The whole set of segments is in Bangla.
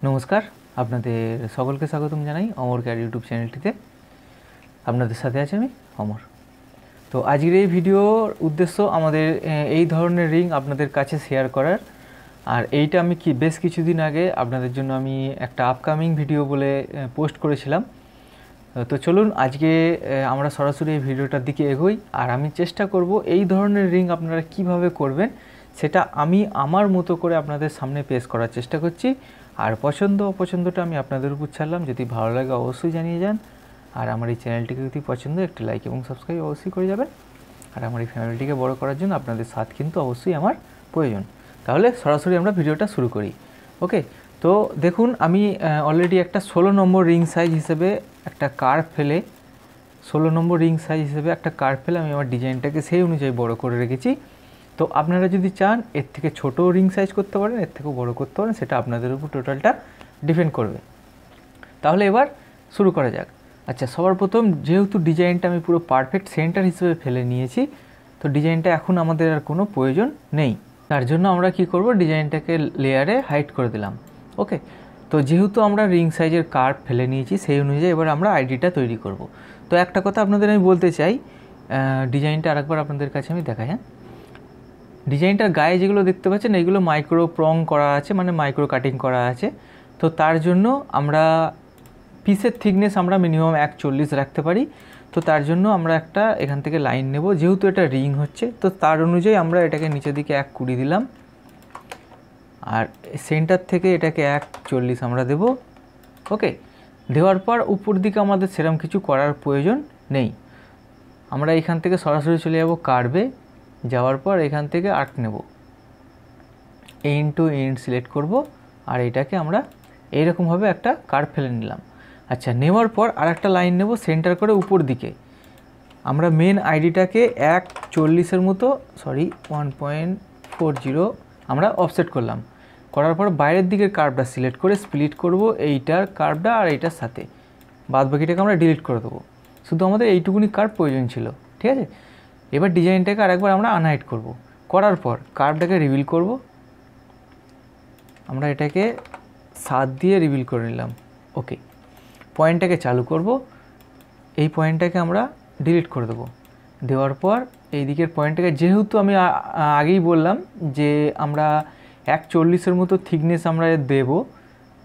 নমস্কার, আপনাদের সকলকে স্বাগতম জানাই অমর কেয়ার ইউটিউব চ্যানেলটিতে। আপনাদের সাথে আছি আমি অমর। তো আজকের এই ভিডিওর উদ্দেশ্য আমাদের এই ধরনের রিং আপনাদের কাছে শেয়ার করার। আর এইটা আমি বেশ কিছুদিন আগে আপনাদের জন্য আমি একটা আপকামিং ভিডিও বলে পোস্ট করেছিলাম। তো চলুন আজকে আমরা সরাসরি এই ভিডিওটার দিকে এগোই। আর আমি চেষ্টা করব এই ধরনের রিং আপনারা কিভাবে করবেন সেটা আমি আমার মতো করে আপনাদের সামনে পেশ করার চেষ্টা করছি। আর পছন্দ অপছন্দটা আমি আপনাদের উপর ছাড়লাম। যদি ভালো লাগে অবশ্যই জানিয়ে যান। আর আমার এই চ্যানেলটিকে যদি পছন্দ একটি লাইক এবং সাবস্ক্রাইব অবশ্যই করে যাবেন। আর আমার এই ফ্যামিলিটিকে বড় করার জন্য আপনাদের সাথ কিন্তু অবশ্যই আমার প্রয়োজন। তাহলে সরাসরি আমরা ভিডিওটা শুরু করি। ওকে, তো দেখুন আমি অলরেডি একটা 16 নম্বর রিং সাইজ হিসেবে একটা কার্ভ ফেলে 16 নম্বর রিং সাইজ হিসেবে একটা কার্ভ ফেলে আমি আমার ডিজাইনটাকে সেই অনুযায়ী বড় করে রেখেছি। তো আপনারা যদি চান এর থেকে ছোটো রিং সাইজ করতে পারেন, এর থেকেও বড় করতে পারেন, সেটা আপনাদের উপর টোটালটা ডিপেন্ড করবে। তাহলে এবার শুরু করা যাক। আচ্ছা, সবার প্রথম যেহেতু ডিজাইনটা আমি পুরো পারফেক্ট সেন্টার হিসেবে ফেলে নিয়েছি, তো ডিজাইনটা এখন আমাদের আর কোনো প্রয়োজন নেই। তার জন্য আমরা কি করব, ডিজাইনটাকে লেয়ারে হাইড করে দিলাম। ওকে, তো যেহেতু আমরা রিং সাইজের কার্ভ ফেলে নিয়েছি সেই অনুযায়ী এবার আমরা আইডিটা তৈরি করব। তো একটা কথা আপনাদের আমি বলতে চাই, ডিজাইনটা আরেকবার আপনাদের কাছে আমি দেখাই। হ্যাঁ, ডিজাইনটার গায়ে যেগুলো দেখতে পাচ্ছেন এইগুলো মাইক্রো প্রং করা আছে, মানে মাইক্রো কাটিং করা আছে। তো তার জন্য আমরা পিসের থিকনেস আমরা মিনিমাম 1.40 রাখতে পারি। তো তার জন্য আমরা একটা এখান থেকে লাইন নেব, যেহেতু এটা রিং হচ্ছে তো তার অনুযায়ী আমরা এটাকে নিচের দিকে 1.20 দিলাম। আর সেন্টার থেকে এটাকে 1.40 আমরা দেব। ওকে, দেওয়ার পর উপর দিকে আমাদের সেরকম কিছু করার প্রয়োজন নেই। আমরা এখান থেকে সরাসরি চলে যাব কার্ভে। যাওয়ার পর এখান থেকে আর্ক নেব, এন্ড টু এন্ড সিলেক্ট করব। আর এটাকে আমরা এইরকমভাবে একটা কার্ভ ফেলে নিলাম। আচ্ছা, নেওয়ার পর আর একটা লাইন নেব সেন্টার করে উপর দিকে। আমরা মেন আইডিটাকে 1.40 মতো 1.40 আমরা অফসেট করলাম। করার পর বাইরের দিকের কার্ভটা সিলেক্ট করে স্প্লিট করব এইটার কার্ভটা আর এইটার সাথে। বাদ বাকিটাকে আমরা ডিলিট করে দেবো। শুধু আমাদের এইটুকুনি কার্ভ প্রয়োজন ছিল। ঠিক আছে, এবার ডিজাইনটাকে আরেকবার আমরা আনহাইড করব। করার পর কার্ভটাকে রিভিল করব। আমরা এটাকে 7 দিয়ে রিভিল করে নিলাম। ওকে, পয়েন্টটাকে চালু করব। এই পয়েন্টটাকে আমরা ডিলিট করে দেবো। দেওয়ার পর এই দিকের পয়েন্টটাকে, যেহেতু আমি আগেই বললাম যে আমরা 1.40 মতো থিকনেস আমরা দেব,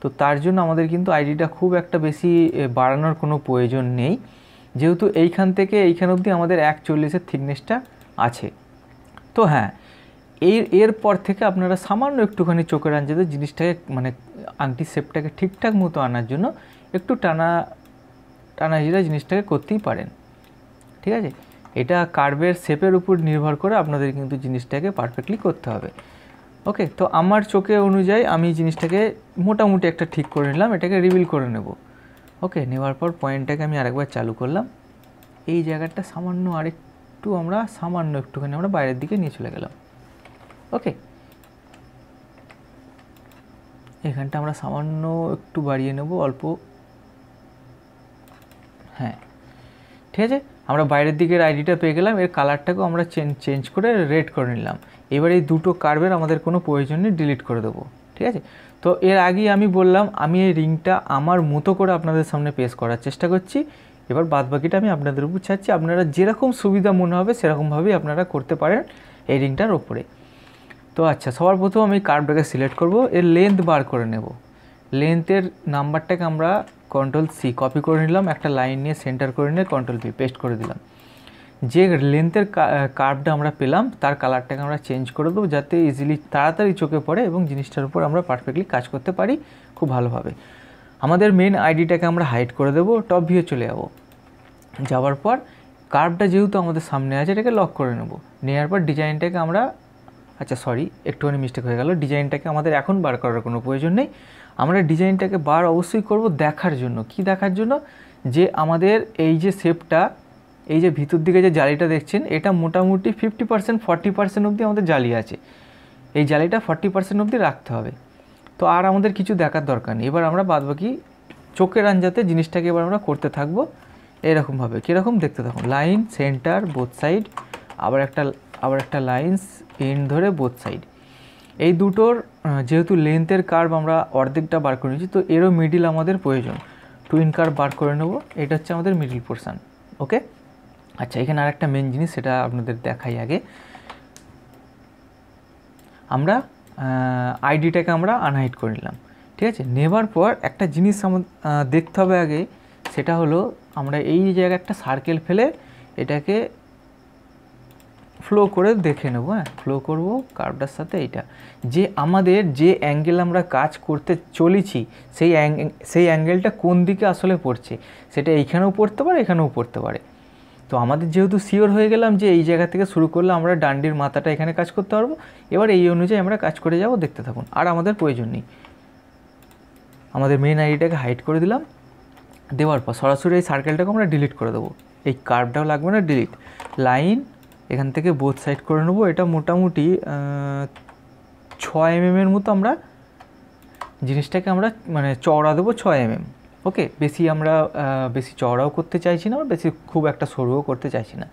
তো তার জন্য আমাদের কিন্তু আইডিটা খুব একটা বেশি বাড়ানোর কোনো প্রয়োজন নেই, যেহেতু এইখান থেকে এইখান অবধি আমাদের 1.40 থিকনেসটা আছে। তো হ্যাঁ, এরপর থেকে আপনারা সামান্য একটুখানি চোখের আঞ্জাতে জিনিসটাকে মানে আংটি শেপটাকে ঠিকঠাক মতো আনার জন্য একটু টানা হিরা জিনিসটাকে করতেই পারেন। ঠিক আছে, এটা কার্ভের শেপের উপর নির্ভর করে আপনাদের কিন্তু জিনিসটাকে পারফেক্টলি করতে হবে। ওকে, তো আমার চোখে অনুযায়ী আমি জিনিসটাকে মোটামুটি একটা ঠিক করে নিলাম, এটাকে রিভিল করে নেব। ওকে, নেওয়ার পর পয়েন্টটাকে আমি আরেকবার চালু করলাম। এই জায়গাটা সামান্য আরেকটু আমরা একটুখানি আমরা বাইরের দিকে নিয়ে চলে গেলাম। ওকে, এখানটা আমরা সামান্য একটু বাড়িয়ে নেব, অল্প। হ্যাঁ, ঠিক আছে, আমরা বাইরের দিকের আইডিটা পেয়ে গেলাম। এর কালারটাকেও আমরা চেঞ্জ করে রেড করে নিলাম। এবার এই দুটো কার্ভের আমাদের কোনো প্রয়োজন নেই, ডিলিট করে দেবো। ঠিক আছে, তো এর আগেই আমি বললাম আমি এই রিংটা আমার মতো করে আপনাদের সামনে পেশ করার চেষ্টা করছি। এবার বাদ বাকিটা আমি আপনাদের উপর ছাড়ছি, আপনারা যেরকম সুবিধা মনে হবে সেরকমভাবেই আপনারা করতে পারেন এই রিংটার ওপরে। তো আচ্ছা, সবার প্রথম আমি কার্ভটাকে সিলেক্ট করব, এর লেন্থ বার করে নেব। লেন্থের নাম্বারটাকে আমরা Ctrl+C কপি করে নিলাম, একটা লাইন নিয়ে সেন্টার করে নিয়ে Ctrl+V পেস্ট করে দিলাম। যে লেন্থের কার্ভটা আমরা পেলাম তার কালারটাকে আমরা চেঞ্জ করে দেবো, যাতে ইজিলি তাড়াতাড়ি চোখে পড়ে এবং জিনিসটার উপর আমরা পারফেক্টলি কাজ করতে পারি খুব ভালোভাবে। আমাদের মেন আইডিটাকে আমরা হাইড করে দেবো, টপ ভিউ চলে যাব। যাওয়ার পর কার্ভটা যেহেতু আমাদের সামনে আছে এটাকে লক করে নেব। নেওয়ার পর ডিজাইনটাকে আমরা, আচ্ছা সরি একটুখানি মিস্টেক হয়ে গেল, ডিজাইনটাকে আমাদের এখন বার করার কোনো প্রয়োজন নেই। আমরা ডিজাইনটাকে বার অবশ্যই করব দেখার জন্য। কি দেখার জন্য, যে আমাদের এই যে শেপটা, এই যে ভিতর দিকে যে জালিটা দেখছেন, এটা মোটামুটি 50% 40% অবধি আমাদের জালি আছে। এই জালিটা 40% অবধি রাখতে হবে। তো আর আমাদের কিছু দেখার দরকার নেই। এবার আমরা বাদবাকি চোখের আঞ্জাতে জিনিসটাকে এবার আমরা করতে থাকবো এরকমভাবে। কীরকম দেখতে থাকুন, লাইন সেন্টার বোথ সাইড, আবার একটা লাইন এন্ড ধরে বোথ সাইড। এই দুটোর যেহেতু লেন্থের কার্ভ আমরা অর্ধেকটা বার করে নিয়েছি, তো এরও মিডিল আমাদের প্রয়োজন। টুইন কার্ভ বার করে নেব, এটা হচ্ছে আমাদের মিডিল পোর্শান। ওকে, আচ্ছা এখানে আর একটা মেন জিনিস, সেটা আপনাদের দেখাই আগে। আমরা আইডিটাকে আমরা আনহাইড করে নিলাম, ঠিক আছে। নেবার পর একটা জিনিস আমাদের দেখতে হবে আগে, সেটা হলো আমরা এই জায়গায় একটা সার্কেল ফেলে এটাকে ফ্লো করে দেখে নেব। হ্যাঁ, ফ্লো করব কার্ভটার সাথে। এইটা যে আমাদের যে অ্যাঙ্গেল আমরা কাজ করতে চলেছি, সেই অ্যাঙ্গেলটা কোন দিকে আসলে পড়ছে, সেটা এইখানেও পড়তে পারে, এখানেও পড়তে পারে। তো আমাদের যেহেতু শিওর হয়ে গেলাম যে এই জায়গা থেকে শুরু করলে আমরা ডান্ডির মাথাটা এখানে কাজ করতে পারবো, এবার এই অনুযায়ী আমরা কাজ করে যাব, দেখতে থাকুন। আর আমাদের প্রয়োজন নেই, আমাদের মেন আইডিটাকে হাইড করে দিলাম। দেওয়ার পর সরাসরি এই সার্কেলটাকে আমরা ডিলিট করে দেবো, এই কার্ভটাও লাগবে না, ডিলিট। লাইন এখান থেকে বোথ সাইড করে নেবো। এটা মোটামুটি 6 mm মতো আমরা জিনিসটাকে আমরা মানে চওড়া দেবো, 6 mm। ওকে, বেশি আমরা বেশি চওড়াও করতে চাইছি না, বেশি খুব একটা সরুও করতে চাইছি না।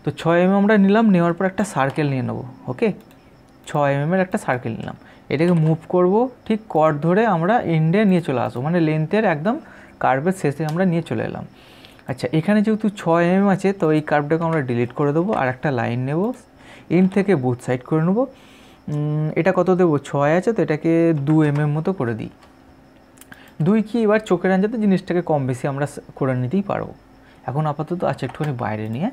তো 6 mm আমরা নিলাম, নেওয়ার পর একটা সার্কেল নিয়ে নেবো। ওকে, 6 mm একটা সার্কেল নিলাম, এটাকে মুভ করব, ঠিক কর্ড ধরে আমরা এন্ডে নিয়ে চলে আসবো, মানে লেন্থের একদম কার্ভের শেষে আমরা নিয়ে চলে এলাম। আচ্ছা, এখানে যেহেতু 6 mm আছে, তো এই কার্ভটাকে আমরা ডিলিট করে দেবো, আর একটা লাইন নেব, এন্ড থেকে বোথ সাইড করে নেবো। এটা কত দেবো, 6 আছে, তো এটাকে 2 mm মতো করে দিই। 2 কি এবার চোখের আঞ্জাতে জিনিসটাকে কম বেশি আমরা করে নিতেই পারবো। এখন আপাতত আছে একটুখানি বাইরে নিয়ে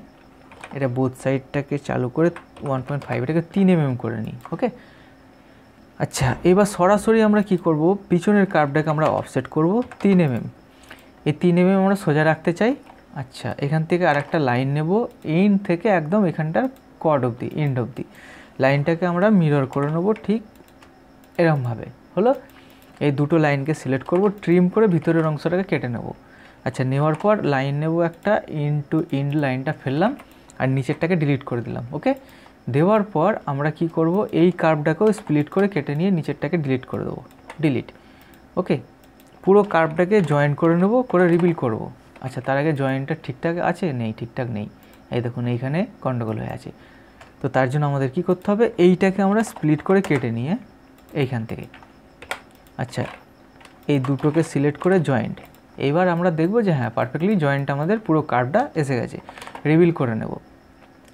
এটা বোথ সাইডটাকে চালু করে 1.5 এটাকে 3 mm করে নিই। ওকে, আচ্ছা এবার সরাসরি আমরা কি করব, পিছনের কার্ভটাকে আমরা অফসেট করব 3 mm। এই 3 mm আমরা সোজা রাখতে চাই। আচ্ছা, এখান থেকে আর একটা লাইন নেব, এন্ড থেকে একদম এখানটার কর্ড অবধি, এন্ড অবধি লাইনটাকে আমরা মিরর করে নেব, ঠিক এরকমভাবে হলো। এই দুটো লাইনকে সিলেক্ট করব, ট্রিম করে ভিতরের অংশটাকে কেটে নেব। আচ্ছা, নেওয়ার পর লাইন নেব একটা, ইন টু ইন্ড লাইনটা ফেললাম, আর নিচেরটাকে ডিলিট করে দিলাম। ওকে, দেওয়ার পর আমরা কি করব, এই কার্ভটাকেও স্প্লিট করে কেটে নিয়ে নিচেরটাকে ডিলিট করে দেবো, ডিলিট। ওকে, পুরো কার্ভটাকে জয়েন করে নেব, করে রিবিল করব। আচ্ছা, তার আগে জয়েন্টটা ঠিকঠাক আছে, নেই, ঠিকঠাক নেই, এই দেখুন এইখানে গন্ডগোল হয়ে আছে। তো তার জন্য আমাদের কি করতে হবে, এইটাকে আমরা স্প্লিট করে কেটে নিয়ে এইখান থেকে, আচ্ছা এই দুটোকে সিলেক্ট করে জয়েন্ট, এইবার আমরা দেখব যে হ্যাঁ পারফেক্টলি জয়েন্ট আমাদের পুরো কার্ভটা এসে গেছে। রিবিল করে নেব।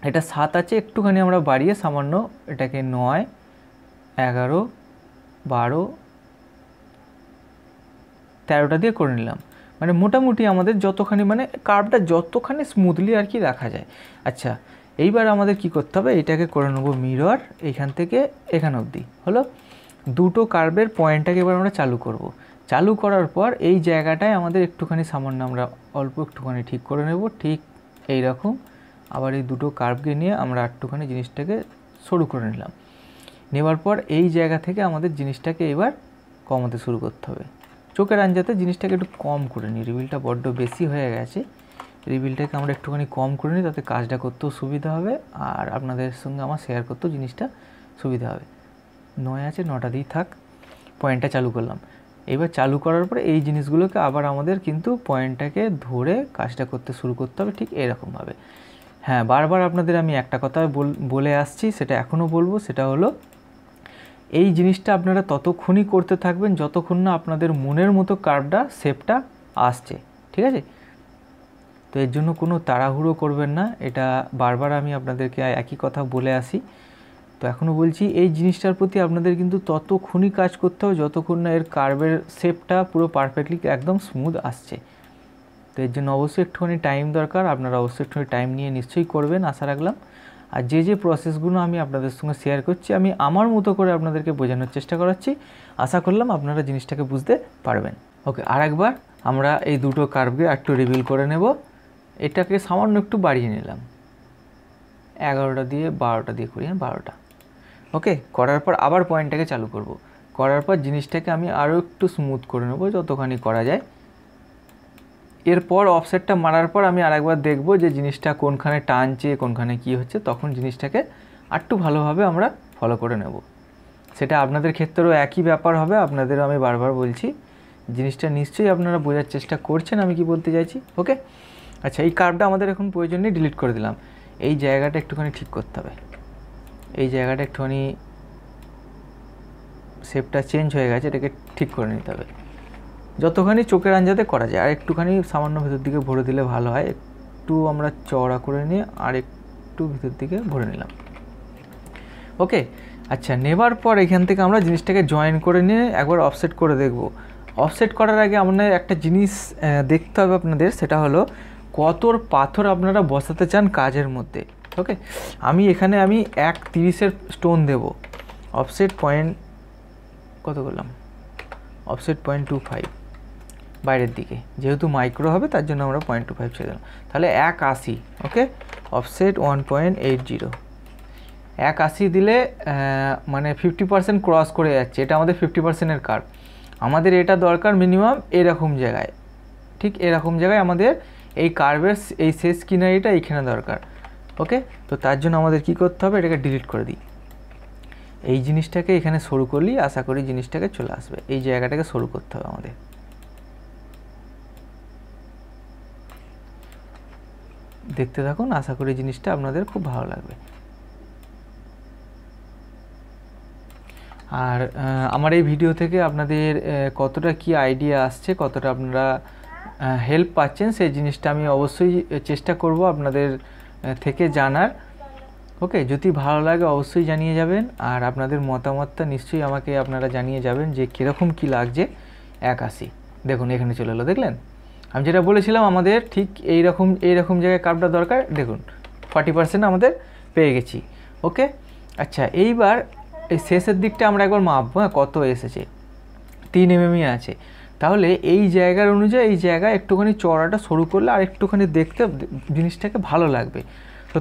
এটা 7 আছে, একটুখানি আমরা বাড়িয়ে সামান্য এটাকে 9, 11, 12, 13টা দিয়ে করে নিলাম। মানে মোটামুটি আমাদের যতখানি মানে কার্ভটা যতখানি স্মুথলি আর কি রাখা যায়। আচ্ছা, এইবার আমাদের কি করতে হবে, এটাকে করে নেব মিরর এইখান থেকে এখান অবধি হলো। দুটো কার্ভের পয়েন্টটাকে এবার আমরা চালু করব। চালু করার পর এই জায়গাটায় আমাদের একটুখানি সামান্য আমরা অল্প একটুখানি ঠিক করে নেব, ঠিক এই রকম। আবার এই দুটো কার্ভকে নিয়ে আমরা একটুখানি জিনিসটাকে সরু করে নিলাম। নেওয়ার পর এই জায়গা থেকে আমাদের জিনিসটাকে এবার কমাতে শুরু করতে হবে। চোখের আঞ্জাতে জিনিসটাকে একটু কম করে নিই, রিবিলটা বড্ড বেশি হয়ে গেছে, রিবিলটাকে আমরা একটুখানি কম করে নিই, তাতে কাজটা করতেও সুবিধা হবে আর আপনাদের সঙ্গে আমার শেয়ার করতেও জিনিসটা সুবিধা হবে। 9 আছে, 9টা দিয়ে থাক। পয়েন্টটা চালু করলাম। এবার চালু করার পরে এই জিনিসগুলোকে আবার আমাদের কিন্তু পয়েন্টটাকে ধরে কাজটা করতে শুরু করতে হবে, ঠিক এরকমভাবে। হ্যাঁ, বারবার আপনাদের আমি একটা কথা বলে আসছি, সেটা এখনও বলবো, সেটা হলো এই জিনিসটা আপনারা ততক্ষণই করতে থাকবেন যতক্ষণ না আপনাদের মনের মতো কার্ভটা শেপটা আসছে, ঠিক আছে। তো এর জন্য কোনো তাড়াহুড়ো করবেন না, এটা বারবার আমি আপনাদেরকে একই কথা বলে আসি। তো এখনও বলছি, এই জিনিসটার প্রতি আপনাদের কিন্তু ততক্ষণই কাজ করতে হবে যতক্ষণ না এর কার্ভের শেপটা পুরো পারফেক্টলি একদম স্মুথ আসছে। তো এর জন্য অবশ্যই একটুখানি টাইম দরকার, আপনারা অবশ্যই একটুখানি টাইম নিয়ে নিশ্চয়ই করবেন আশা রাখলাম। আর যে প্রসেসগুলো আমি আপনাদের সঙ্গে শেয়ার করছি, আমি আমার মতো করে আপনাদেরকে বোঝানোর চেষ্টা করাচ্ছি, আশা করলাম আপনারা জিনিসটাকে বুঝতে পারবেন। ওকে, আরেকবার আমরা এই দুটো কার্ভকে একটু রিভিল করে নেব। এটাকে সামান্য একটু বাড়িয়ে নিলাম, 11টা দিয়ে 12টা দিয়ে করি, 12টা। ওকে, করার পর আবার পয়েন্টটাকে চালু করব। করার পর জিনিসটাকে আমি আরও একটু স্মুথ করে নেব যতখানি করা যায়। এরপর অফসেটটা মারার পর আমি আরেকবার দেখব যে জিনিসটা কোনখানে টানছে, কোনখানে কি হচ্ছে, তখন জিনিসটাকে আরেকটু ভালোভাবে আমরা ফলো করে নেব। সেটা আপনাদের ক্ষেত্রেও একই ব্যাপার হবে, আপনাদেরও আমি বারবার বলছি, জিনিসটা নিশ্চয়ই আপনারা বোঝার চেষ্টা করছেন আমি কি বলতে চাইছি। ওকে, আচ্ছা এই কার্ভটা আমাদের এখন প্রয়োজন নেই, ডিলিট করে দিলাম। এই জায়গাটা একটুখানি ঠিক করতে হবে, এই জায়গাটা একটুখানি শেপটা চেঞ্জ হয়ে গেছে, এটাকে ঠিক করে নিতে হবে যতখানি চোখের আঞ্জাতে করা যায়। আর একটুখানি সামান্য ভেতর দিকে ভরে দিলে ভালো হয়। একটু আমরা চওড়া করে নিয়ে আর একটু ভেতর দিকে ভরে নিলাম। ওকে, আচ্ছা, নেবার পর এখান থেকে আমরা জিনিসটাকে জয়েন করে নিয়ে একবার অফসেট করে দেখব। অফসেট করার আগে আপনার একটা জিনিস দেখতে হবে আপনাদের, সেটা হলো কতর পাথর আপনারা বসাতে চান কাজের মধ্যে। ওকে, এখানে আমি 1.30-এর স্টোন দেব। অফসেট পয়েন্ট কত করলাম, অফসেট 0.25 বাইরের দিকে, যেহেতু মাইক্রো হবে তার জন্য আমরা 0.25 ছেড়ে দিলাম, তাহলে 1.80। ওকে, অফসেট 1.80, 1.80 দিলে মানে 50% ক্রস করে যাচ্ছে, এটা আমাদের 50%-এর কার্ভ। আমাদের এটা দরকার মিনিমাম এরকম জায়গায়, ঠিক এরকম জায়গায় আমাদের এই কার্ভের এই শেষ কিনারিটা এইখানে দরকার। ওকে, তো তার জন্য আমাদের কি করতে হবে, এটাকে ডিলিট করে দিই। এই জিনিসটাকে এখানে সরু করলেই আশা করি জিনিসটাকে চলে আসবে। এই জায়গাটাকে সরু করতে হবে আমাদের। দেখতে থাকুন, আশা করি জিনিসটা আপনাদের খুব ভালো লাগবে। আর আমার এই ভিডিও থেকে আপনাদের কতটা কি আইডিয়া আসছে, কতটা আপনারা হেল্প পাচ্ছেন, সেই জিনিসটা আমি অবশ্যই চেষ্টা করব আপনাদের থেকে জানার। ওকে, যদি ভালো লাগে অবশ্যই জানিয়ে যাবেন। আর আপনাদের মতামতটা নিশ্চয়ই আমাকে আপনারা জানিয়ে যাবেন যে কীরকম কী লাগছে। 1.80 দেখুন এখানে চলে এলো, দেখলেন? আমি যেটা বলেছিলাম আমাদের ঠিক এইরকম জায়গায় কার্ভটা দরকার। দেখুন 40% আমাদের পেয়ে গেছি। ওকে, আচ্ছা, এইবার এই শেষের দিকটা আমরা একবার মাপবো কত এসেছে। 3 mm আছে, তাহলে এই জায়গার অনুযায়ী এই জায়গায় একটুখানি চওড়াটা সরু করলে আর একটুখানি দেখতে জিনিসটাকে ভালো লাগবে। তো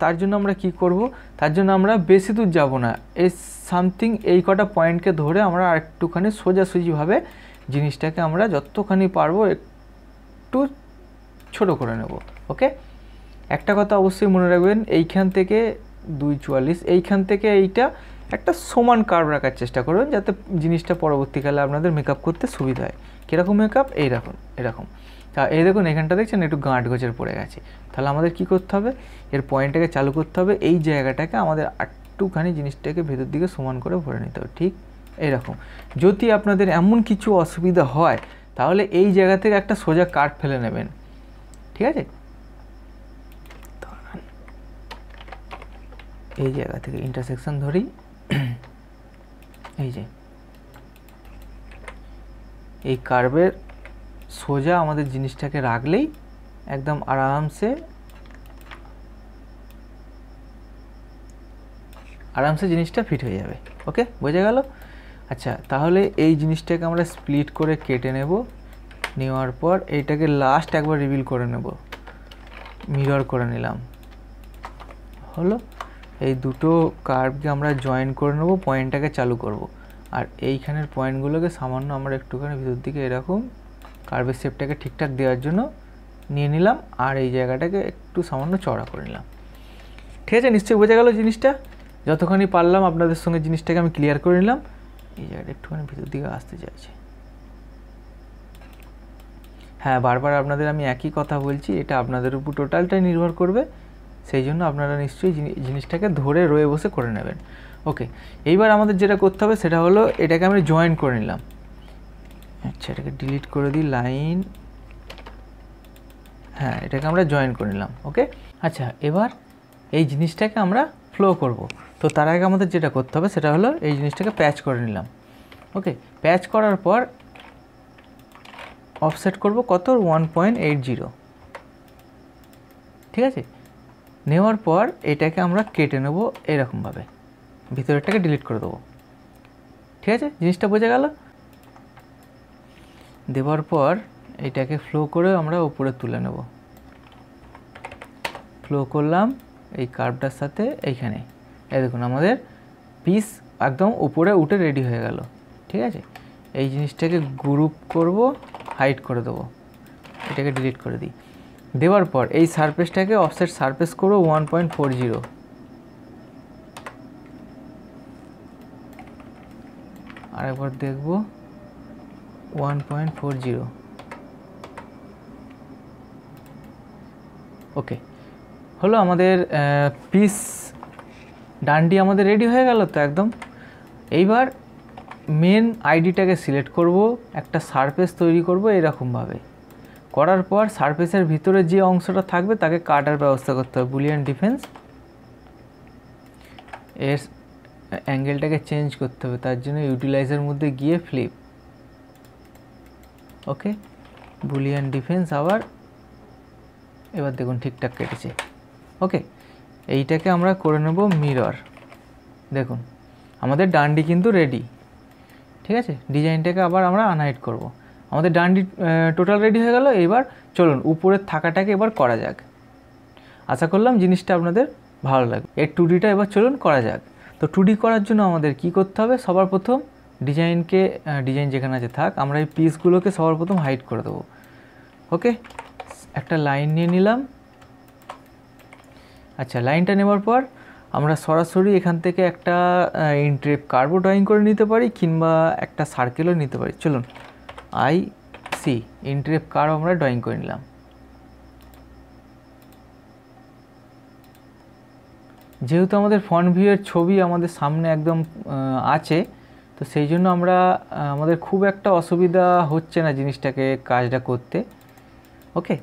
তার জন্য আমরা কি করব, তার জন্য আমরা বেশি দূর যাব না, এই সামথিং এই কটা পয়েন্টকে ধরে আমরা আর একটুখানি সোজাসুজিভাবে জিনিসটাকে আমরা যতখানি পারবো একটু ছোট করে নেব। ওকে, একটা কথা অবশ্যই মনে রাখবেন, এইখান থেকে 2.44, এইখান থেকে এইটা একটা সমান কার্ভ রাখার চেষ্টা করবেন, যাতে জিনিসটা পরবর্তীকালে আপনাদের মেকআপ করতে সুবিধা হয়। কীরকম মেকআপ, এরকম। তা এই দেখুন এখানটা দেখছেন একটু গাঁট গোছের পড়ে গেছে, তাহলে আমাদের কি করতে হবে, এর পয়েন্টটাকে চালু করতে হবে, এই জায়গাটাকে আমাদের একটুখানি জিনিসটাকে ভেতর দিকে সমান করে ভরে নিতে হবে, ঠিক এইরকম। যদি আপনাদের এমন কিছু অসুবিধা হয় তাহলে এই জায়গা থেকে একটা সোজা কাট ফেলে নেবেন, ঠিক আছে? এই জায়গা থেকে ইন্টারসেকশন ধরি, এই যে এই কার্ভের সোজা আমাদের জিনিসটাকে রাখলেই একদম আরামসে জিনিসটা ফিট হয়ে যাবে। ওকে, বোঝা গেল? আচ্ছা, তাহলে এই জিনিসটাকে আমরা স্প্লিট করে কেটে নেওয়ার পর এইটাকে লাস্ট একবার রিভিল করে নেব, মিরর করে নিলাম, হলো। এই দুটো কার্ভকে আমরা জয়েন করে নেব, পয়েন্টটাকে চালু করব। আর এইখানের পয়েন্টগুলোকে সামান্য আমরা একটুখানি ভিতর দিকে এরকম কার্ভের শেপটাকে ঠিকঠাক দেওয়ার জন্য নিয়ে নিলাম, আর এই জায়গাটাকে একটু সামান্য চওড়া করে নিলাম। ঠিক আছে, নিশ্চয়ই বোঝা গেল জিনিসটা? যতখানি পারলাম আপনাদের সঙ্গে জিনিসটাকে আমি ক্লিয়ার করে নিলাম। এই জায়গাটা একটুখানি ভিতর দিকে আসতে চাইছে। হ্যাঁ, বারবার আপনাদের আমি একই কথা বলছি, এটা আপনাদের উপর টোটালটাই নির্ভর করবে, সেই জন্য আপনারা নিশ্চয়ই জিনিসটাকে ধরে রয়ে বসে করে নেবেন। ওকে, এইবার আমাদের যেটা করতে হবে সেটা হলো এটাকে আমি জয়েন করে নিলাম। আচ্ছা, এটাকে ডিলিট করে দিই, লাইন, হ্যাঁ, এটাকে আমরা জয়েন করে নিলাম। ওকে, আচ্ছা, এবার এই জিনিসটাকে আমরা ফ্লো করব। তো তার আগে আমাদের যেটা করতে হবে সেটা হলো এই জিনিসটাকে প্যাচ করে নিলাম। ওকে, প্যাচ করার পর অফসেট করব কত, 1.80, ঠিক আছে? নেওয়ার পর এটাকে আমরা কেটে নেব এরকমভাবে, ভিতরেরটাকে ডিলিট করে দেবো। ঠিক আছে, জিনিসটা বোঝা গেল? দেওয়ার পর এটাকে ফ্লো করে আমরা উপরে তুলে নেব, ফ্লো করলাম এই কার্ভটার সাথে এইখানে। এই দেখুন আমাদের পিস একদম উপরে উঠে রেডি হয়ে গেল। ঠিক আছে, এই জিনিসটাকে গ্রুপ করব, হাইড করে দেবো, এটাকে ডিলিট করে দিই। দেওয়ার পর এই সারফেসটাকে অফসেট সারফেস করব 1.40, আরেকবার দেখব 1.40। ওকে, হলো আমাদের পিস ডান্ডি আমাদের রেডি হয়ে গেল তো একদম। এইবার মেন আইডিটাকে সিলেক্ট করব, একটা সারফেস তৈরি করব এরকমভাবে। করার পর সারফেসের ভিতরে যে অংশটা থাকবে তাকে কাটার ব্যবস্থা করতে হবে। বুলিয়ান ডিফেন্স, এর অ্যাঙ্গেলটাকে চেঞ্জ করতে হবে, তার জন্য ইউটিলাইজের মধ্যে গিয়ে ফ্লিপ, ওকে, বুলিয়ান ডিফেন্স আবার, এবার দেখুন ঠিকঠাক কেটেছে, ওকে। এইটাকে আমরা করে নেব মিরর। দেখুন আমাদের ডান্ডি কিন্তু রেডি, ঠিক আছে। ডিজাইনটাকে আবার আমরা আনহাইড করব। আমাদের ডান্ডি টোটাল রেডি হয়ে গেল। এবার চলুন উপরের থাকাটাকে এবার করা যাক। আশা করলাম জিনিসটা আপনাদের ভালো লাগবে। এর 2Dটা এবার চলুন করা যাক। তো 2D করার জন্য আমাদের কি করতে হবে, সবার প্রথম ডিজাইন যেখানে আছে থাক, আমরা এই পিসগুলোকে সবার প্রথম হাইড করে দেবো, ওকে। একটা লাইন নিয়ে নিলাম। আচ্ছা, লাইনটা নেওয়ার পর আমরা সরাসরি এখান থেকে একটা ইনট্রেপ কার্ভও ড্রয়িং করে নিতে পারি, কিংবা একটা সার্কেলও নিতে পারি। চলুন IC ইনট্রেপ কার্ভ আমরা ড্রয়িং করে নিলাম। যেহেতু আমাদের ফ্রন্ট ভিউয়ের ছবি আমাদের সামনে একদম আছে, তো সেই জন্য আমাদের খুব একটা অসুবিধা হচ্ছে না জিনিসটাকে কাজটা করতে, ওকে।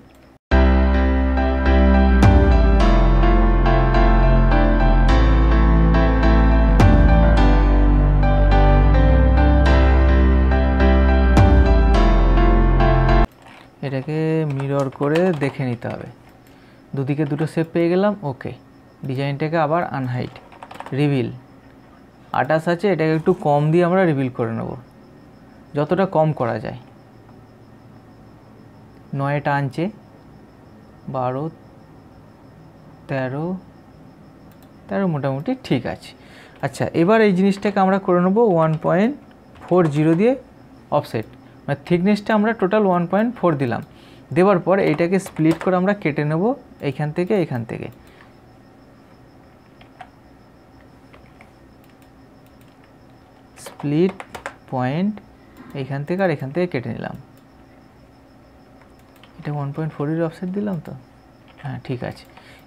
এটাকে মিরর করে দেখে নিতে হবে। দুদিকে দুটো শেপ পেয়ে গেলাম, ওকে। ডিজাইনটাকে আবার আনহাইড, রিভিল 28 আছে, এটাকে একটু কম দিয়ে আমরা রিভিল করে নেব, যতটা কম করা যায়। 9টা আনছে, 12, 13 মোটামুটি ঠিক আছে। আচ্ছা, এবার এই জিনিসটাকে আমরা করে নেব 1.40 দিয়ে অফসেট, মানে থিকনেসটা আমরা টোটাল 1.4 দিলাম। দেওয়ার পর এইটাকে স্প্লিট করে আমরা কেটে নেব এইখান থেকে এখান থেকে। স্প্লিট পয়েন্ট এইখান থেকে আর এখান থেকে কেটে নিলাম। এটা 1.4 অফসেট দিলাম তো, হ্যাঁ ঠিক আছে।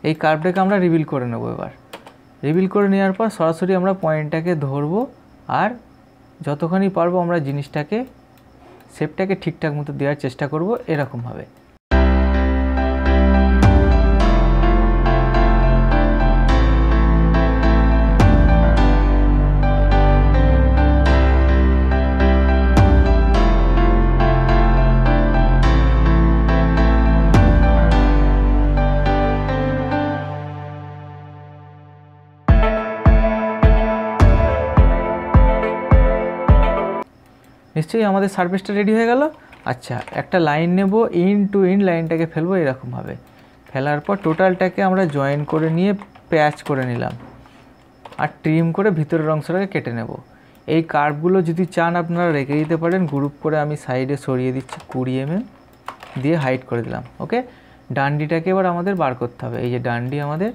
এই কার্ভটাকে আমরা রিভিল করে নেব। এবার রিভিল করে নেওয়ার পর সরাসরি আমরা পয়েন্টটাকে ধরবো, আর যতখানি পারবো আমরা জিনিসটাকে শেপটাকে ঠিকঠাক মতো দেওয়ার চেষ্টা করব এরকমভাবে। নিশ্চয়ই আমাদের সারফেসটা রেডি হয়ে গেল। আচ্ছা, একটা লাইন নেব, ইন টু ইন লাইনটাকে ফেলবো এরকমভাবে। ফেলার পর টোটালটাকে আমরা জয়েন করে নিয়ে প্যাচ করে নিলাম, আর ট্রিম করে ভিতরের অংশটাকে কেটে নেব। এই কার্ভগুলো যদি চান আপনারা রেখে দিতে পারেন, গ্রুপ করে আমি সাইডে সরিয়ে দিচ্ছি 20 mm দিয়ে হাইড করে দিলাম, ওকে। ডান্ডিটাকে এবার আমাদের বার করতে হবে, এই যে ডান্ডি আমাদের,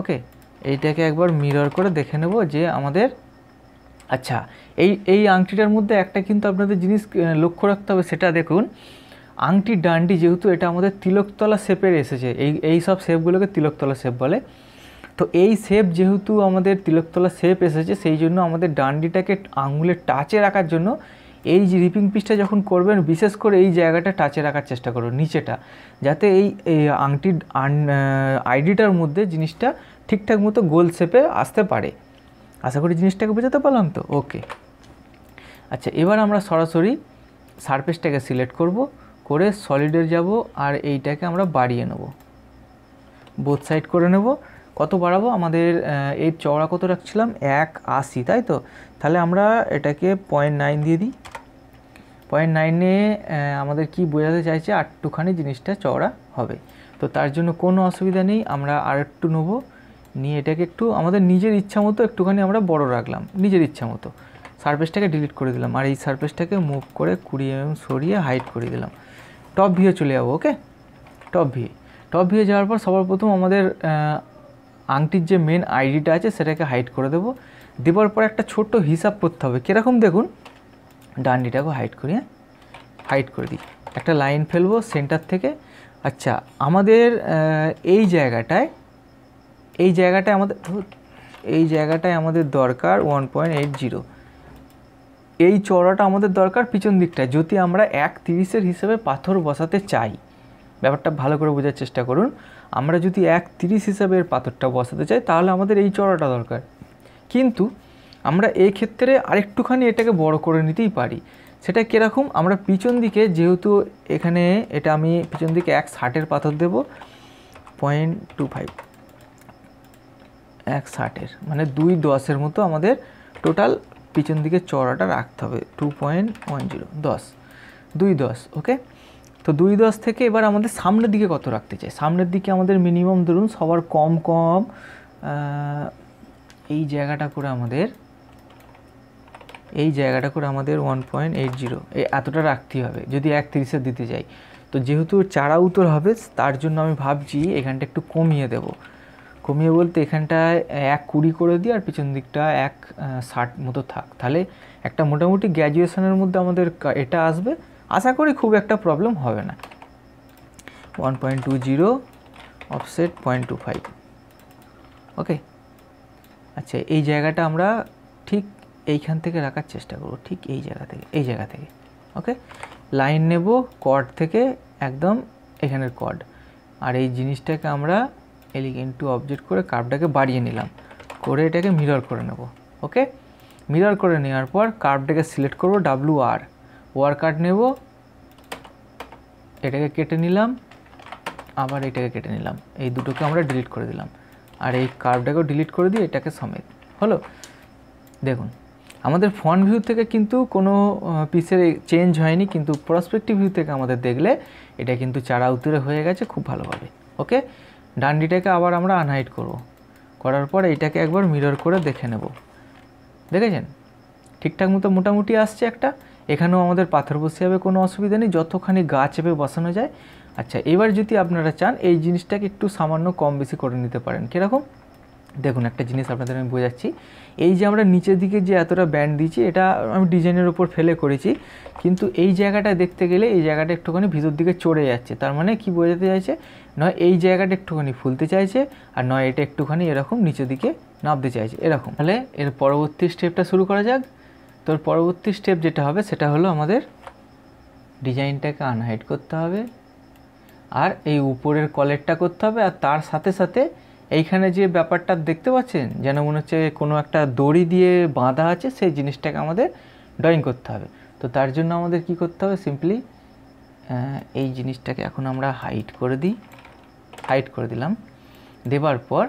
ওকে। এইটাকে একবার মিরর করে দেখে নেব যে আমাদের, আচ্ছা এই আংটিটার মধ্যে একটা কিন্তু আপনাদের জিনিস লক্ষ্য রাখতে হবে, সেটা দেখুন আংটির ডান্ডি যেহেতু এটা আমাদের তিলকতলা শেপের এসেছে, এই সব শেপগুলোকে তিলকতলা শেপ বলে। তো এই শেপ যেহেতু আমাদের তিলকতলা শেপ এসেছে, সেই জন্য আমাদের ডান্ডিটাকে আঙুলের টাচে রাখার জন্য এই যে রিপিং পিসটা যখন করবেন, বিশেষ করে এই জায়গাটা টাচে রাখার চেষ্টা করুন, নিচেটা, যাতে এই আংটির আইডিটার মধ্যে জিনিসটা ঠিকঠাক মতো গোল শেপে আসতে পারে। আশা করি জিনিসটাকে বোঝাতে পারলাম তো, ওকে। আচ্ছা, এবার আমরা সরাসরি সারফেসটাকে সিলেক্ট করে সলিডের যাব, আর এইটাকে আমরা বাড়িয়ে নেব, বোথ সাইড করে নেব। কত বাড়াবো, আমাদের এর চওড়া কত রাখছিলাম 1.80, তাই তো। তাহলে আমরা এটাকে 0.9 দিয়ে দিই। 0.9-এ আমাদের কি বোঝাতে চাইছে, আরেকটুখানি জিনিসটা চওড়া হবে। তো তার জন্য কোনো অসুবিধা নেই, আমরা আর একটু নেবো, নিয়ে এটাকে একটু আমাদের নিজের ইচ্ছা মতো একটুখানি আমরা বড় রাখলাম, নিজের ইচ্ছা মতো। সারফেসটাকে ডিলিট করে দিলাম, আর এই সারফেসটাকে মুভ করে 20 mm সরিয়ে হাইড করে দিলাম। টপ ভিউ চলে যাবো, ওকে। টপ ভিউ যাওয়ার পর সবার প্রথম আমাদের আংটির যে মেন আইডিটা আছে সেটাকে হাইড করে দেবো। দেওয়ার পর একটা ছোট্ট হিসাব করতে হবে, কীরকম দেখুন, ডান্ডিটাকে হাইড করে দিই, একটা লাইন ফেলবো সেন্টার থেকে। আচ্ছা, আমাদের এই জায়গাটায় আমাদের দরকার 1.80, এই চওড়াটা আমাদের দরকার পিছন দিকটা, যদি আমরা 1.30 হিসেবে পাথর বসাতে চাই। ব্যাপারটা ভালো করে বোঝার চেষ্টা করুন। আমরা যদি 1.30 হিসাবে পাথরটা বসাতে চাই তাহলে আমাদের এই চওড়াটা দরকার, কিন্তু আমরা এই ক্ষেত্রে আরেকটুখানি এটাকে বড় করে নিতেই পারি। সেটা কীরকম, আমরা পিছন দিকে যেহেতু এখানে এটা আমি পিছন দিকে 1.60 পাথর দেব, 0.25 1.60 মানে 2.10 মতো আমাদের টোটাল পিছন দিকে চওড়াটা রাখতে হবে। 2.10 2.10 ওকে। তো 2.10 থেকে এবার আমাদের সামনের দিকে কত রাখতে চাই, সামনের দিকে আমাদের মিনিমাম ধরুন সবার কম এই জায়গাটা করে আমাদের 1.80 এতটা রাখতেই হবে যদি 1.30 দিতে যাই। তো যেহেতু চারা উত্তর হবে তার জন্য আমি ভাবছি এখানটা একটু কমিয়ে দেব। কমিয়ে বলতে এখানটায় 1.20 করে দিই আর পিছন দিকটা 1.60 মতো থাক, তাহলে একটা মোটামুটি গ্র্যাজুয়েশনের মধ্যে আমাদের এটা আসবে। আশা করি খুব একটা প্রবলেম হবে না। 1.20 অফসেট 0.25 ওকে। আচ্ছা, এই জায়গাটা আমরা ঠিক এইখান থেকে রাখার চেষ্টা করব, ঠিক এই জায়গা থেকে ওকে। লাইন নেব কর্ড থেকে একদম এখানের কর্ড, আর এই জিনিসটাকে আমরা এলিগেন্ট টু অবজেক্ট করে কার্ভটাকে বাড়িয়ে নিলাম, করে এটাকে মিরর করে নেব ওকে। মিরর করে নেওয়ার পর কার্ভটাকে সিলেক্ট করব, WR ওয়ার কাট নেব, এটাকে কেটে নিলাম, আবার এটাকে কেটে নিলাম, এই দুটোকে আমরা ডিলিট করে দিলাম, আর এই কার্ভটাকেও ডিলিট করে দিই এটাকে সমেত। হলো, দেখুন আমাদের ফ্রন্ট ভিউ থেকে কিন্তু কোনো পিসের চেঞ্জ হয়নি, কিন্তু প্রসপেক্টিভ ভিউ থেকে আমাদের দেখলে এটা কিন্তু চারা উত্তরে হয়ে গেছে খুব ভালোভাবে ওকে। ডান্ডিটাকে আবার আমরা আনহাইড করব, করার পর এইটাকে একবার মিরর করে দেখে নেব। দেখেছেন ঠিকঠাক মতো মোটামুটি আসছে একটা। এখানেও আমাদের পাথর বসে যাবে, কোনো অসুবিধা নেই, যতখানি গা চেপে বসানো যায়। আচ্ছা, এবার যদি আপনারা চান এই জিনিসটাকে একটু সামান্য কম বেশি করে নিতে পারেন। কীরকম দেখুন, একটা জিনিস আপনাদের আমি বোঝাচ্ছি। এই যে আমরা নিচের দিকে যে এতটা ব্যান্ড দিয়েছি এটা আমি ডিজাইনের উপর ফেলে করেছি, কিন্তু এই জায়গাটা দেখতে গেলে এই জায়গাটা একটুখানি ভিতর দিকে চড়ে যাচ্ছে। তার মানে কি বোঝাতে চাইছে, নয় এই জায়গাটা একটুখানি ফুলতে চাইছে, আর নয় এটা একটুখানি এরকম নিচের দিকে নামতে চাইছে এরকম। তাহলে এর পরবর্তী স্টেপটা শুরু করা যাক। তো পরবর্তী স্টেপ যেটা হবে সেটা হলো আমাদের ডিজাইনটাকে আনহাইড করতে হবে, আর এই উপরের কলেরটা করতে হবে, আর তার সাথে সাথে এইখানে যে ব্যাপারটা দেখতে পাচ্ছেন যেন মনে হচ্ছে কোনো একটা দড়ি দিয়ে বাঁধা আছে, সেই জিনিসটাকে আমাদের ড্রয়িং করতে হবে। তো তার জন্য আমাদের কি করতে হবে, সিম্পলি এই জিনিসটাকে এখন আমরা হাইড করে দিলাম। দেবার পর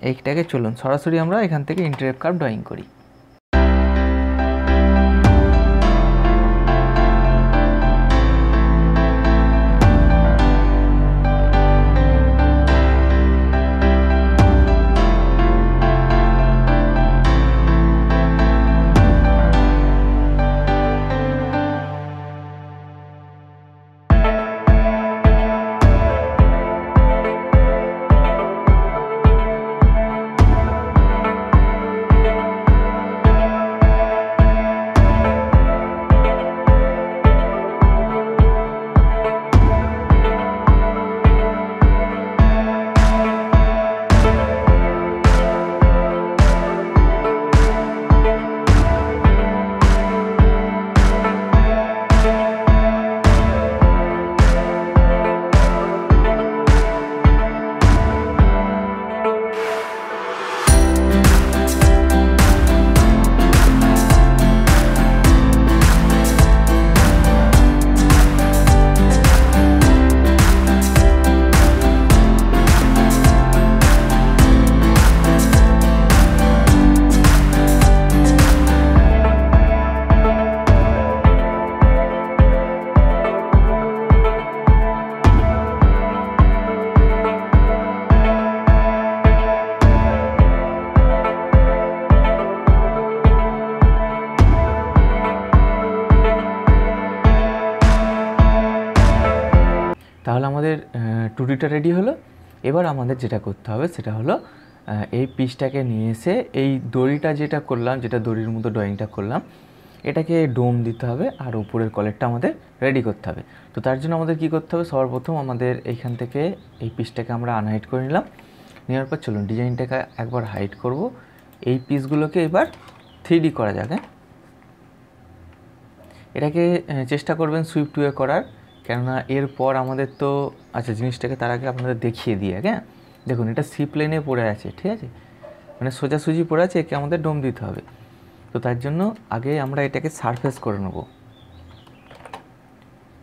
এইটাকে চলুন সরাসরি আমরা এখান থেকে ইন্টারেক্ট কার্ভ ড্রয়িং করি। তাহলে আমাদের 2Dটা রেডি হলো। এবার আমাদের যেটা করতে হবে সেটা হলো এই পিসটাকে নিয়ে এসে এই দড়িটা যেটা করলাম, যেটা দড়ির মতো ড্রয়িংটা করলাম, এটাকে ডোম দিতে হবে আর উপরের কলেরটা আমাদের রেডি করতে হবে। তো তার জন্য আমাদের কি করতে হবে, সর্বপ্রথম আমাদের এইখান থেকে এই পিসটাকে আমরা আনহাইড করে নিলাম। নেওয়ার পর চলুন ডিজাইনটাকে একবার হাইড করব। এই পিসগুলোকে এবার 3D করা যাক। এটাকে চেষ্টা করবেন সুইপ টু এ করার, কেননা এরপর আমাদের তো আচ্ছা জিনিসটাকে তার আগে আপনাদের দেখিয়ে দিই। হ্যাঁ দেখুন এটা সি প্লেনে পড়ে আছে, ঠিক আছে, মানে সোজাসুজি পড়ে আছে, একে আমাদের ডোম দিতে হবে। তো তার জন্য আগে আমরা এটাকে সারফেস করে নেব।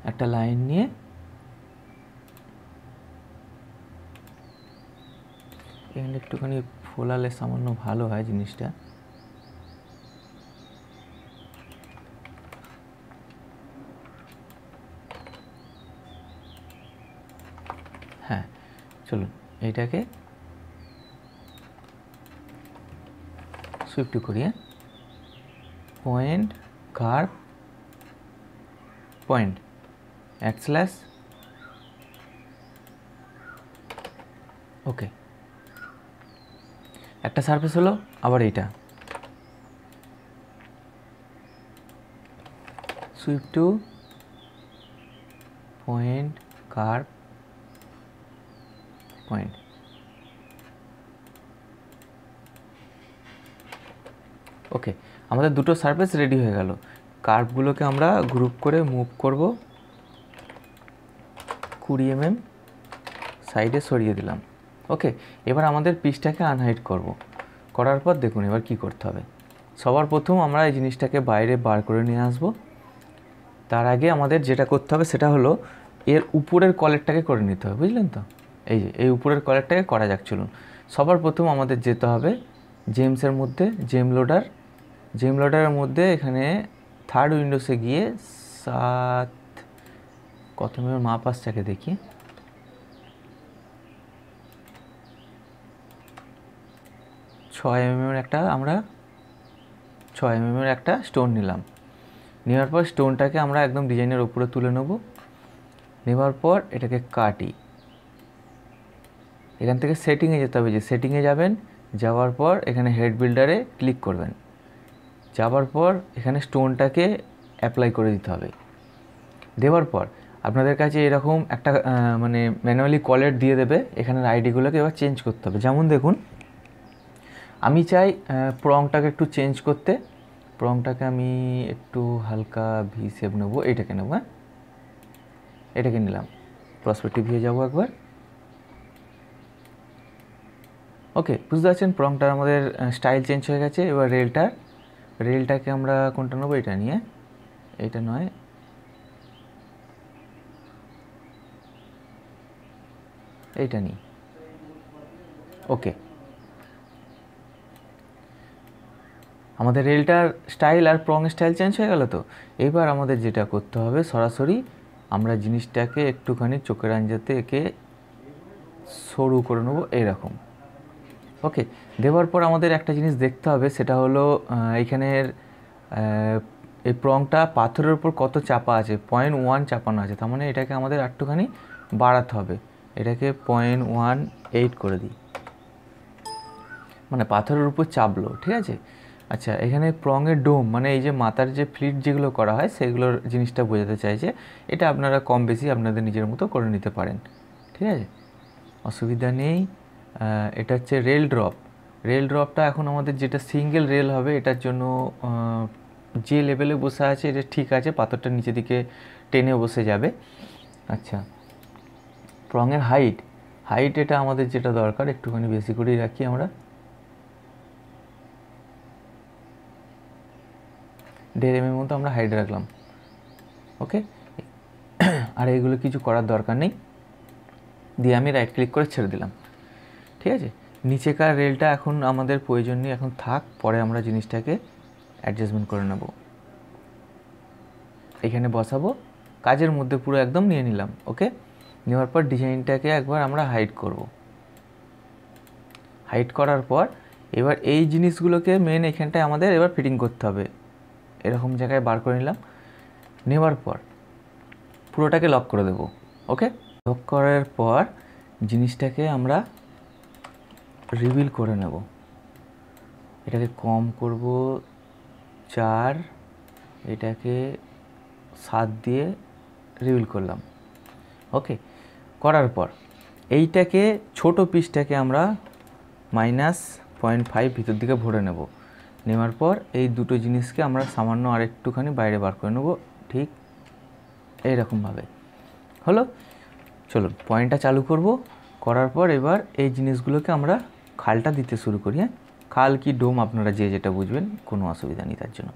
একটা লাইন নিয়ে এখানে একটুখানি ফোলালে সামান্য ভালো হয় জিনিসটা। হ্যাঁ চলুন এইটাকে সুইপ টু করি। পয়েন্ট কার্ভ পয়েন্ট / ওকে, একটা সারফেস হলো। আবার এইটা sweep two point curve point. Okay, আমাদের দুটো সারফেস রেডি হয়ে গেল। কার্ভগুলোকে আমরা গ্রুপ করে মুভ করব 20 mm সাইডে সরিয়ে দিলাম। ওকে, এবার আমাদের পিসটাকে আনহাইড করব। করার পর দেখুন এবার কি করতে হবে। সবার প্রথম আমরা এই জিনিসটাকে বাইরে বার করে নিয়ে আসব। তার আগে আমাদের যেটা করতে হবে সেটা হলো এর উপরের কলারটাকে করে নিতে হবে, বুঝলেন তো? এই যে এই উপরের কলারটাকে করা যাক। চলুন সবার প্রথম আমাদের যেতে হবে জেমসের মধ্যে, জেম লোডারের মধ্যে এখানে থার্ড উইন্ডোসে গিয়ে 7 কত mm মাপ আসছে দেখি, 6 mm একটা আমরা 6 mm একটা স্টোন নিলাম। নেওয়ার পর স্টোনটাকে আমরা একদম ডিজাইনের উপরে তুলে নেব। নেওয়ার পর এটাকে কাটি। এখান থেকে সেটিংয়ে যেতে হবে, যে সেটিংয়ে যাবেন, যাওয়ার পর এখানে হেড বিল্ডারে ক্লিক করবেন। যাওয়ার পর এখানে স্টোনটাকে অ্যাপ্লাই করে দিতে হবে। দেওয়ার পর আপনাদের কাছে এরকম একটা মানে ম্যানুয়ালি কলার দিয়ে দেবে। এখানের আইডিগুলোকে এবার চেঞ্জ করতে হবে। যেমন দেখুন আমি চাই প্রংটাকে একটু চেঞ্জ করতে। প্রংটাকে আমি একটু হালকা ভি শেপ নেবো, এইটাকে নেবো। হ্যাঁ এটাকে নিলাম, প্রসপেক্টিভ ভিউ যাবো একবার। ওকে, বুঝতে পারছেন প্রংটার আমাদের স্টাইল চেঞ্জ হয়ে গেছে। এবার রেলটাকে আমরা কোনটা নেবো, এটা নিয়ে, এটা নয়, এইটা নিই। ওকে, আমাদের রেলটার স্টাইল আর প্রং স্টাইল চেঞ্জ হয়ে গেল। তো এবার আমাদের যেটা করতে হবে, সরাসরি আমরা জিনিসটাকে একটুখানি চোখের আঞ্জাতে একে সরু করে নেবো এইরকম। ওকে, দেওয়ার পর আমাদের একটা জিনিস দেখতে হবে, সেটা হলো এইখানের এই প্রংটা পাথরের উপর কত চাপা আছে, 0.1 চাপানো আছে। তার মানে এটাকে আমাদের একটুখানি বাড়াতে হবে। এটাকে 0.18 করে দিই, মানে পাথরের উপর চাপলো, ঠিক আছে। আচ্ছা, এখানে প্রংয়ের ডোম মানে এই যে মাথার যে ফ্লিট যেগুলো করা হয় সেগুলোর জিনিসটা বোঝাতে চাইছে। এটা আপনারা কম বেশি আপনাদের নিজের মতো করে নিতে পারেন, ঠিক আছে, অসুবিধা নেই। এটা হচ্ছে রেল ড্রপটা এখন আমাদের যেটা সিঙ্গেল রেল হবে, এটার জন্য যে লেভেলে বসে আছে এটা ঠিক আছে, পাথরটা নিচের দিকে টেনে বসে যাবে। আচ্ছা, প্রংয়ের হাইট এটা আমাদের যেটা দরকার একটুখানি বেশি করেই রাখি আমরা, 1.5 mm মতো আমরা হাইট রাখলাম। ওকে, আর এইগুলো কিছু করার দরকার নেই। দিয়ে আমি রাইট ক্লিক করে ছেড়ে দিলাম, ঠিক আছে। নিচেকার রেলটা এখন আমাদের প্রয়োজন নেই, এখন থাক, পরে আমরা জিনিসটাকে অ্যাডজাস্টমেন্ট করে নেব। এখানে বসাবো, কাজের মধ্যে পুরো একদম নিয়ে নিলাম। ওকে, নেওয়ার পর ডিজাইনটাকে একবার আমরা হাইড করব। হাইড করার পর এবার এই জিনিসগুলোকে মেন এখানটায় আমাদের এবার ফিটিং করতে হবে। এরকম জায়গায় বার করে নিলাম। নেওয়ার পর পুরোটাকে লক করে দেব। ওকে, লক করার পর জিনিসটাকে আমরা রিভিল করে নেব। এটাকে কম করব 4, এটাকে 7 দিয়ে রিভিল করলাম। ওকে, করার পর এইটাকে ছোট পিসটাকে আমরা -0.5 ভিতর দিকে ভরে নেব। নেওয়ার পর এই দুটো জিনিসকে আমরা সামান্য আর একটুখানি বাইরে বার করে নেব, ঠিক এইরকমভাবে। হলো, চলুন পয়েন্টটা চালু করব। করার পর এবার এই জিনিসগুলোকে আমরা খালটা দিতে শুরু করি। হ্যাঁ, খাল কি ডোম আপনারা যে যেটা বুঝবেন, কোনো অসুবিধা নেই তার জন্য।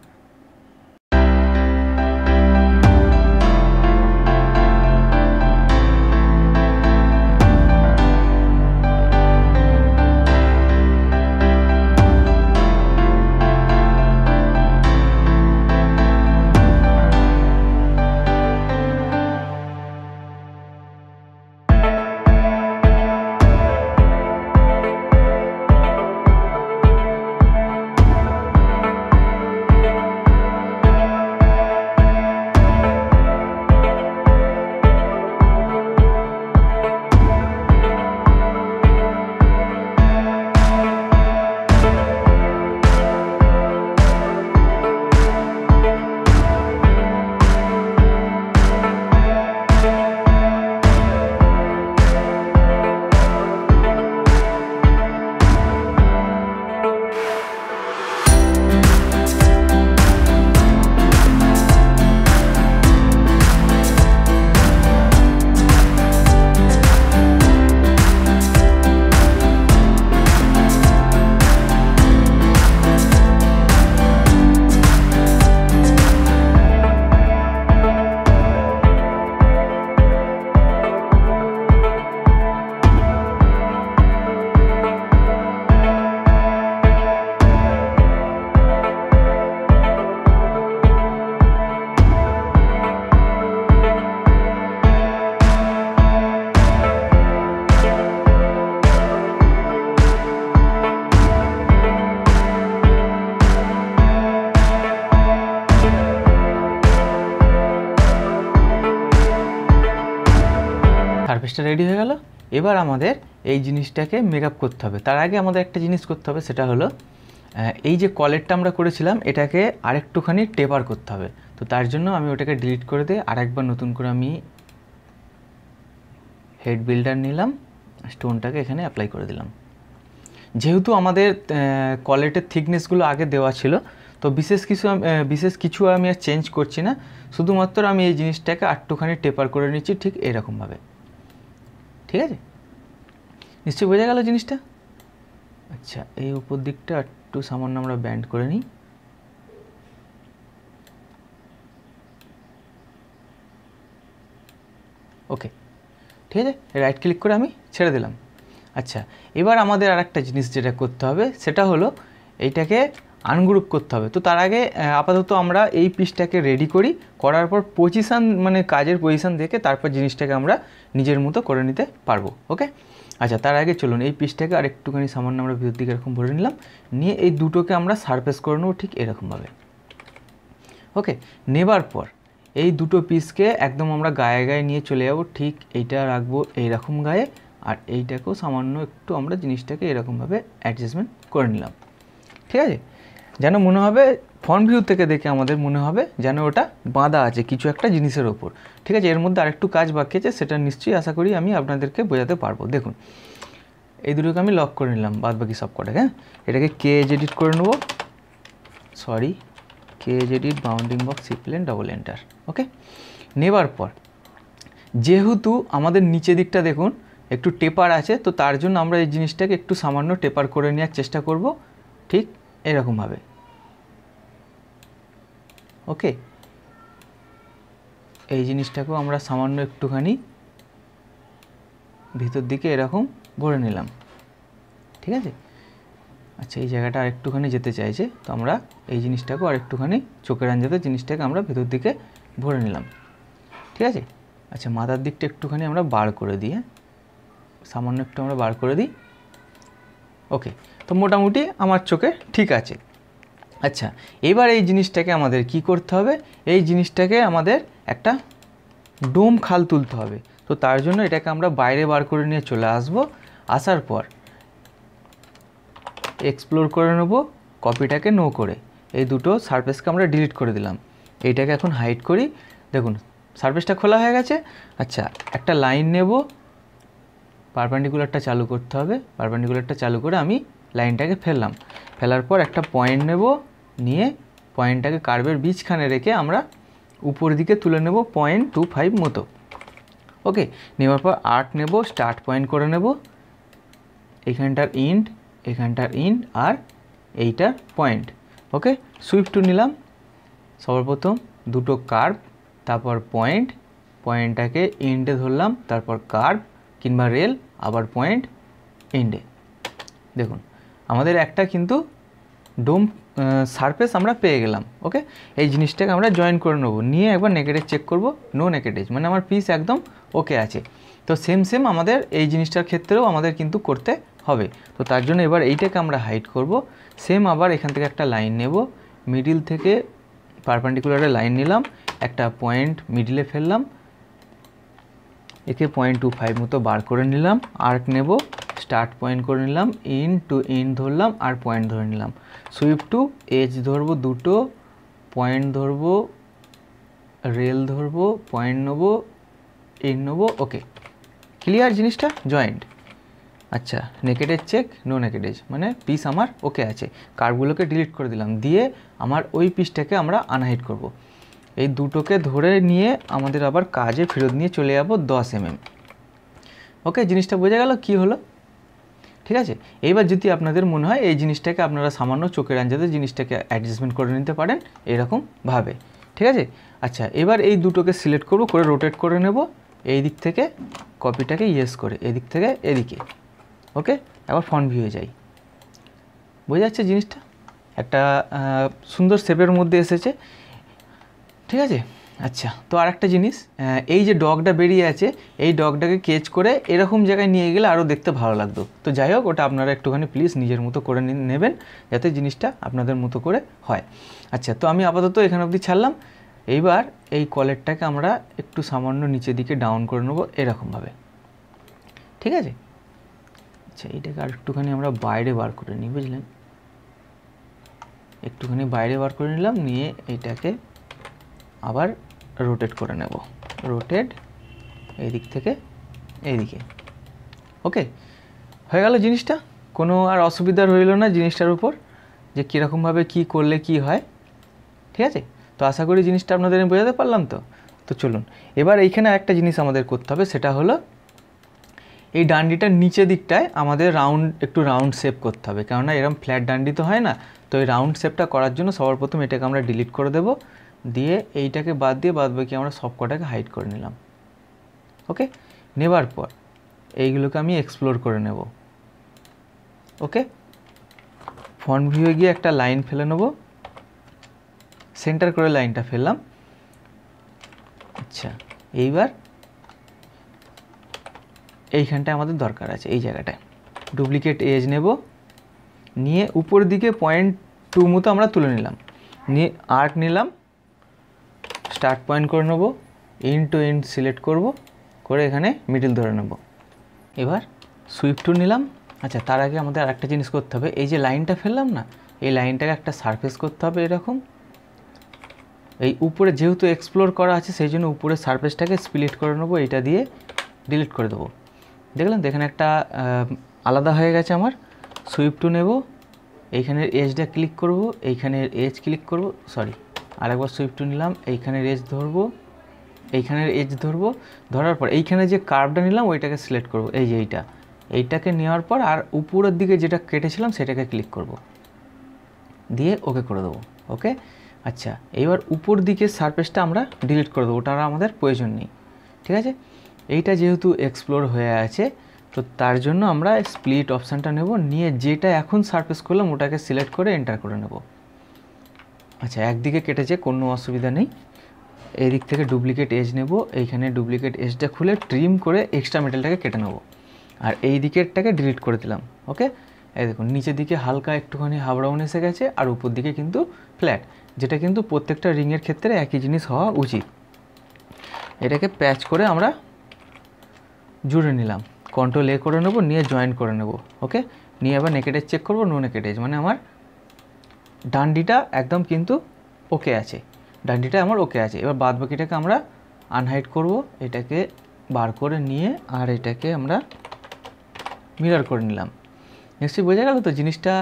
সারফেসটা রেডি হয়ে গেল। এবার আমাদের এই জিনিসটাকে মেকআপ করতে হবে। তার আগে আমাদের একটা জিনিস করতে হবে, সেটা হলো এই যে কলেরটা আমরা করেছিলাম এটাকে আরেকটুখানি টেপার করতে হবে। তো তার জন্য আমি ওটাকে ডিলিট করে দিয়ে আরেকবার নতুন করে আমি হেড বিল্ডার নিলাম, স্টোনটাকে এখানে অ্যাপ্লাই করে দিলাম। যেহেতু আমাদের কলেটের থিকনেসগুলো আগে দেওয়া ছিল, তো বিশেষ কিছু আমি আর চেঞ্জ করছি না, শুধুমাত্র আমি এই জিনিসটাকে আরেকটুখানি টেপার করে নিচ্ছি ঠিক এরকমভাবে। ঠিক আছে, নিশ্চয়ই বোঝা গেল জিনিসটা। আচ্ছা, এই উপর দিকটা একটু সামান্য আমরা ব্যান্ড করে নিই। ওকে, ঠিক আছে, রাইট ক্লিক করে আমি ছেড়ে দিলাম। আচ্ছা, এবার আমাদের আর একটা জিনিস যেটা করতে হবে সেটা হলো এইটাকে আনগ্রুপ করতে হবে। তো তার আগে আপাতত আমরা এই পিসটাকে রেডি করি, করার পর পজিশান মানে কাজের পজিশান দেখে তারপর জিনিসটাকে আমরা নিজের মতো করে নিতে পারবো। ওকে, আচ্ছা, তার আগে চলুন এই পিসটাকে আর একটুখানি সামান্য আমরা ভিতর দিকে এরকম ভরে নিলাম, নিয়ে এই দুটোকে আমরা সারফেস করে নেবো ঠিক এরকমভাবে। ওকে, নেবার পর এই দুটো পিসকে একদম আমরা গায়ে গায়ে নিয়ে চলে যাবো, ঠিক এইটা রাখবো এইরকম গায়ে, আর এইটাকেও সামান্য একটু আমরা জিনিসটাকে এরকমভাবে অ্যাডজাস্টমেন্ট করে নিলাম। ঠিক আছে, যেন মনে হবে ফ্রন্ট ভিউ থেকে দেখে আমাদের মনে হবে যেন ওটা বাঁধা আছে কিছু একটা জিনিসের ওপর। ঠিক আছে, এর মধ্যে আরেকটু কাজ বাকি আছে, সেটা নিশ্চয়ই আশা করি আমি আপনাদেরকে বোঝাতে পারবো। দেখুন, এই দুটোকে আমি লক করে নিলাম, বাদ বাকি সব কটাকে। হ্যাঁ, এটাকে কেএজ এডিট করে নেবো, sorry cage edit bounding box C plane double enter. Okay, নেবার পর যেহেতু আমাদের নিচে দিকটা দেখুন একটু টেপার আছে, তো তার জন্য আমরা এই জিনিসটাকে একটু সামান্য টেপার করে নেওয়ার চেষ্টা করব ঠিক এরকমভাবে। ওকে, এই জিনিসটাকেও আমরা সামান্য একটুখানি ভিতর দিকে এরকম ভরে নিলাম। ঠিক আছে, আচ্ছা, এই জায়গাটা আর একটুখানি যেতে চাইছে, তো আমরা এই জিনিসটাকেও আর একটুখানি চোখের আঞ্জাতে জিনিসটাকে আমরা ভিতর দিকে ভরে নিলাম। ঠিক আছে, আচ্ছা, মাথার দিকটা একটুখানি আমরা বার করে দিই, সামান্য একটু আমরা বার করে দিই। ওকে, তো মোটামুটি আমার চোখে ঠিক আছে। আচ্ছা, এবার এই জিনিসটাকে আমাদের কি করতে হবে, এই জিনিসটাকে আমাদের একটা ডোম খাল তুলতে হবে। তো তার জন্য এটাকে আমরা বাইরে বার করে নিয়ে চলে আসবো, আসার পর এক্সপ্লোর করে নেব, কপিটাকে নো করে এই দুটো সারফেসকে আমরা ডিলিট করে দিলাম। এইটাকে এখন হাইড করি, দেখুন সারফেসটা খোলা হয়ে গেছে। আচ্ছা, একটা লাইন নেব, পারপেন্ডিকুলারটা চালু করতে হবে, পারপেন্ডিকুলারটা চালু করে আমি লাইনটাকে ফেললাম, ফেলার পর একটা পয়েন্ট নেব, নিয়ে পয়েন্টটাকে কার্ভের বীজখানে রেখে আমরা উপর দিকে তুলে নেব 0.25 মতো। ওকে, নেওয়ার পর আর্ক নেব, স্টার্ট পয়েন্ট করে নেব, এখানটার ইন্ড, এখানটার ইন্ড আর এইটার পয়েন্ট। ওকে, সুইপ টু নিলাম, সর্বপ্রথম দুটো কার্ভ, তারপর পয়েন্ট, পয়েন্টটাকে ইন্ডে ধরলাম, তারপর কার্ভ কিংবা রেল, আবার পয়েন্ট, ইন্ডে। দেখুন আমাদের একটা কিন্তু ডোম সারফেস আমরা পেয়ে গেলাম। ওকে, এই জিনিসটাকে আমরা জয়েন করে নেবো, নিয়ে একবার নেকেটেজ চেক করব, নো নেকেটেজ, মানে আমার পিস একদম ওকে আছে। তো সেম আমাদের এই জিনিসটার ক্ষেত্রেও আমাদের কিন্তু করতে হবে। তো তার জন্য এবার এইটাকে আমরা হাইড করব। সেম আবার এখান থেকে একটা লাইন নেব, মিডিল থেকে পারপেন্ডিকুলারে লাইন নিলাম, একটা পয়েন্ট মিডিলে ফেললাম, একে 0.25 মতো বার করে নিলাম, আর্ক নেব, স্টার্ট পয়েন্ট করে নিলাম, ইন টু ইন ধরলাম আর পয়েন্ট ধরে নিলাম, সুইপ টু এজ ধরবো দুটো, পয়েন্ট ধরবো, রেল ধরবো, পয়েন্ট নেবো, ইন নেবো। ওকে, ক্লিয়ার জিনিসটা জয়েন্ট। আচ্ছা, নেকেটেজ চেক, নো নেকেটেজ, মানে পিস আমার ওকে আছে। কার্ভগুলোকে ডিলিট করে দিলাম, দিয়ে আমার ওই পিসটাকে আমরা আনহাইড করব। এই দুটোকে ধরে নিয়ে আমাদের আবার কাজে ফেরত নিয়ে চলে যাব 10 mm। ওকে, জিনিসটা বোঝা গেল কি হলো? ঠিক আছে, এইবার যদি আপনাদের মনে হয় এই জিনিসটাকে আপনারা সামান্য চোখের আন্দাজে জিনিসটাকে অ্যাডজাস্টমেন্ট করে নিতে পারেন এরকমভাবে। ঠিক আছে, আচ্ছা এবার এই দুটোকে সিলেক্ট করব, করে রোটেট করে নেব, এই দিক থেকে কপিটাকে ইয়েস করে এদিক থেকে এদিকে। ওকে, আবার ফ্রন্ট ভিউয়ে যাই, বোঝা যাচ্ছে জিনিসটা একটা সুন্দর শেপের মধ্যে এসেছে। ঠিক আছে, আচ্ছা তো আর একটা জিনিস, এই যে ডগটা বেরিয়ে আছে, এই ডগটাকে কেচ করে এরকম জায়গায় নিয়ে গেলে আরও দেখতে ভালো লাগতো। তো যাই হোক, ওটা আপনারা একটুখানি প্লিজ নিজের মতো করে নেবেন, যাতে জিনিসটা আপনাদের মতো করে হয়। আচ্ছা, তো আমি আপাতত এখানে অবধি ছাড়লাম। এইবার এই কলারটাকে আমরা একটু সামান্য নিচের দিকে ডাউন করে নেবো এরকমভাবে। ঠিক আছে, আচ্ছা এইটাকে আর একটুখানি আমরা বাইরে বার করে নিই, বুঝলেন? একটুখানি বাইরে বার করে নিলাম, নিয়ে এইটাকে আবার রোটেট করে নেব, রোটেট এই দিক থেকে এইদিকে। ওকে, হয়ে গেল জিনিসটা, কোনো আর অসুবিধা রইল না জিনিসটার উপর, যে কীরকমভাবে কি করলে কি হয়। ঠিক আছে, তো আশা করি জিনিসটা আপনাদের আমি বোঝাতে পারলাম। তো চলুন এবার এইখানে একটা জিনিস আমাদের করতে হবে, সেটা হলো এই ডান্ডিটার নিচে দিকটায় আমাদের একটু রাউন্ড শেপ করতে হবে, কেননা এরকম ফ্ল্যাট ডান্ডি তো হয় না। তো এই রাউন্ড শেপটা করার জন্য সবার প্রথম এটাকে আমরা ডিলিট করে দেব, দিয়ে এইটাকে বাদ দিয়ে বাকি আমরা সব কটাকে হাইড করে নিলাম। ওকে, নেবার পর এইগুলোকে আমি এক্সপ্লোর করে নেব। ওকে, ফ্রন্ট ভিউয়ে গিয়ে একটা লাইন ফেলে নেব, সেন্টার করে লাইনটা ফেললাম। আচ্ছা, এইবার এইখানটায় আমাদের দরকার আছে, এই জায়গাটায় ডুপ্লিকেট এজ নেব, নিয়ে উপর দিকে 0.2 মতো আমরা তুলে নিলাম, নিয়ে আর্ক নিলাম, স্টার্ট পয়েন্ট করে নেব, ইন টু ইন সিলেক্ট করব, করে এখানে মিডল ধরে নেব। এবার সুইপ টু নিলাম। আচ্ছা, তার আগে আমাদের আর একটা জিনিস করতে হবে, এই যে লাইনটা ফেললাম না, এই লাইনটাকে একটা সারফেস করতে হবে এরকম। এই উপরে যেহেতু এক্সপ্লোর করা আছে, সেই জন্য উপরে সারফেসটাকে স্প্লিট করে নেবো, এইটা দিয়ে ডিলিট করে দেবো। দেখলেন তো এখানে একটা আলাদা হয়ে গেছে আমার। সুইপ টু নেব, এইখানের এজটা ক্লিক করব, এইখানের এজ ক্লিক করব, সরি আরেকবার সুইপ টু নিলাম, এইখানের এজ ধরবো, এইখানের এজ ধরবো, ধরার পর এইখানে যে কার্ভটা নিলাম ওইটাকে সিলেক্ট করব, এই যে এইটাকে নেওয়ার পর আর উপরের দিকে যেটা কেটেছিলাম সেটাকে ক্লিক করব, দিয়ে ওকে করে দেবো। ওকে, আচ্ছা এইবার উপর দিকে সারফেসটা আমরা ডিলিট করে দেবো, ওটা আর আমাদের প্রয়োজন নেই। ঠিক আছে, এইটা যেহেতু এক্সপ্লোর হয়ে আছে, তো তার জন্য আমরা স্প্লিট অপশানটা নেব, নিয়ে যেটা এখন সারফেস করলাম ওটাকে সিলেক্ট করে এন্টার করে নেব। আচ্ছা, একদিকে কেটেছে, কোনো অসুবিধা নেই। এই দিক থেকে ডুপ্লিকেট এজ নেব, এইখানে ডুপ্লিকেট এজটা খুলে ট্রিম করে এক্সট্রা মেটালটাকে কেটে নেব, আর এই দিকেরটাকে ডিলিট করে দিলাম। ওকে, এই দেখুন নিচের দিকে হালকা একটুখানি হাফ রাউন্ড এসে গেছে, আর উপর দিকে কিন্তু ফ্ল্যাট, যেটা কিন্তু প্রত্যেকটা রিংয়ের ক্ষেত্রে একই জিনিস হওয়া উচিত। এটাকে প্যাচ করে আমরা জুড়ে নিলাম, কন্ট্রোল এ করে নেব, নিয়ে জয়েন করে নেব। ওকে, নিয়ে আবার নেকেটেজ চেক করব, নো নেকেটেজ, মানে আমার ডান্ডিটা একদম কিন্তু ওকে আছে, ডান্ডিটা আমার ওকে আছে। এবার বাদ বাকিটাকে আমরা আনহাইড করব, এটাকে বার করে নিয়ে আর এটাকে আমরা মিরর করে নিলাম। নিশ্চয়ই বোঝা গেল তো জিনিসটা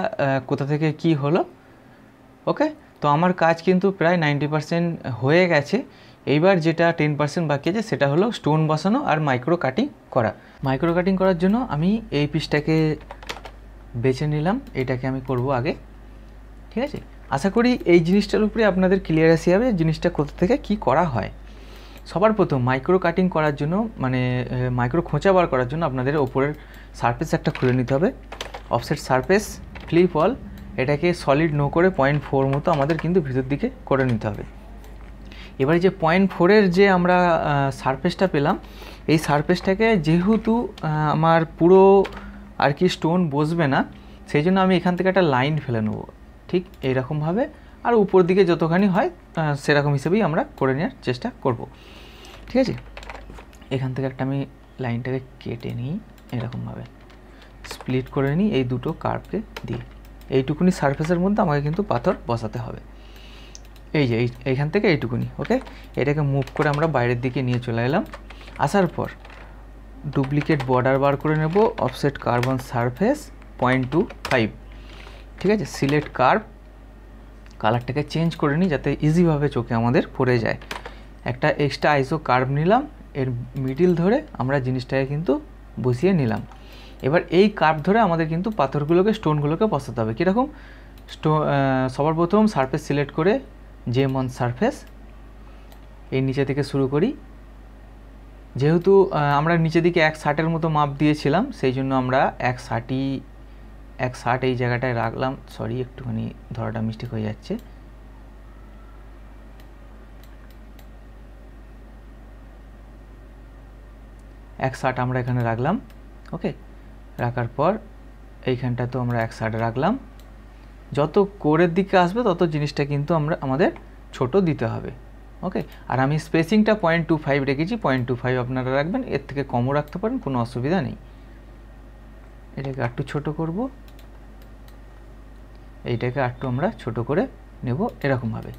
কোথা থেকে কি হলো। ওকে, তো আমার কাজ কিন্তু প্রায় 90% হয়ে গেছে। এইবার যেটা 10% বাকি আছে সেটা হলো স্টোন বসানো আর মাইক্রো কাটিং করা। মাইক্রো কাটিং করার জন্য আমি এই পিসটাকে বেছে নিলাম, এটাকে আমি করব আগে। ঠিক আছে, আশা করি এই জিনিসটার উপরে আপনাদের ক্লিয়ার আসে যাবে জিনিসটা কোথা থেকে কি করা হয়। সবার প্রথম মাইক্রো কাটিং করার জন্য মানে মাইক্রো খোঁচা বার করার জন্য আপনাদের ওপরের সারফেস একটা খুলে নিতে হবে। অফসেট সারফেস ক্লিপ অল, এটাকে সলিড নো করে 0.4 মতো আমাদের কিন্তু ভিতর দিকে করে নিতে হবে। এবারে যে 0.4-এর যে আমরা সারফেসটা পেলাম, এই সারফেসটাকে যেহেতু আমার পুরো আর কি স্টোন বসবে না, সেই জন্য আমি এখান থেকে একটা লাইন ফেলে নেব ঠিক এইরকমভাবে, আর উপর দিকে যতখানি হয় সেরকম হিসেবেই আমরা করে নেওয়ার চেষ্টা করব। ঠিক আছে, এখান থেকে একটা আমি লাইনটাকে কেটে নিই, এরকমভাবে স্প্লিট করে নিই এই দুটো কার্ভকে দিয়ে। এইটুকুনি সারফেসের মধ্যে আমাকে কিন্তু পাথর বসাতে হবে, এই যে এইখান থেকে এইটুকুনি। ওকে, এটাকে মুভ করে আমরা বাইরের দিকে নিয়ে চলে এলাম। আসার পর ডুপ্লিকেট বর্ডার বার করে নেব, অফসেট কার্বন সারফেস 0.25। ঠিক আছে, সিলেক্ট কার্ভ, কালারটাকে চেঞ্জ করে নিই যাতে ইজিভাবে চোখে আমাদের পড়ে যায়। একটা এক্সট্রা আইসো কার্ভ নিলাম, এর মিডিল ধরে আমরা জিনিসটাকে কিন্তু বসিয়ে নিলাম। এবার এই কার্ভ ধরে আমাদের কিন্তু পাথরগুলোকে স্টোনগুলোকে বসাতে হবে। কীরকম? সবার প্রথম সারফেস সিলেক্ট করে জেম অন সারফেস, এই নিচে থেকে শুরু করি। যেহেতু আমরা নিচে দিকে 1/60 মতো মাপ দিয়েছিলাম, সেই জন্য আমরা 1/60 এই জায়গাটায় রাখলাম। সরি, একটুখানি ধরাটা মিস্টেক হয়ে যাচ্ছে। আমরা এখানে রাখলাম। ওকে, রাখার পর এইখানটা তো আমরা 1/60 রাখলাম। যত কোরের দিকে আসবে তত জিনিসটা কিন্তু আমাদের ছোট দিতে হবে। ওকে, আর আমি স্পেসিংটা 0.25 রেখেছি, 0.25 আপনারা রাখবেন, এর থেকে কমও রাখতে পারেন, কোনো অসুবিধা নেই। এটাকে একটু ছোট করব, এইটাকে একটু আমরা ছোট করে নেব এরকমভাবে।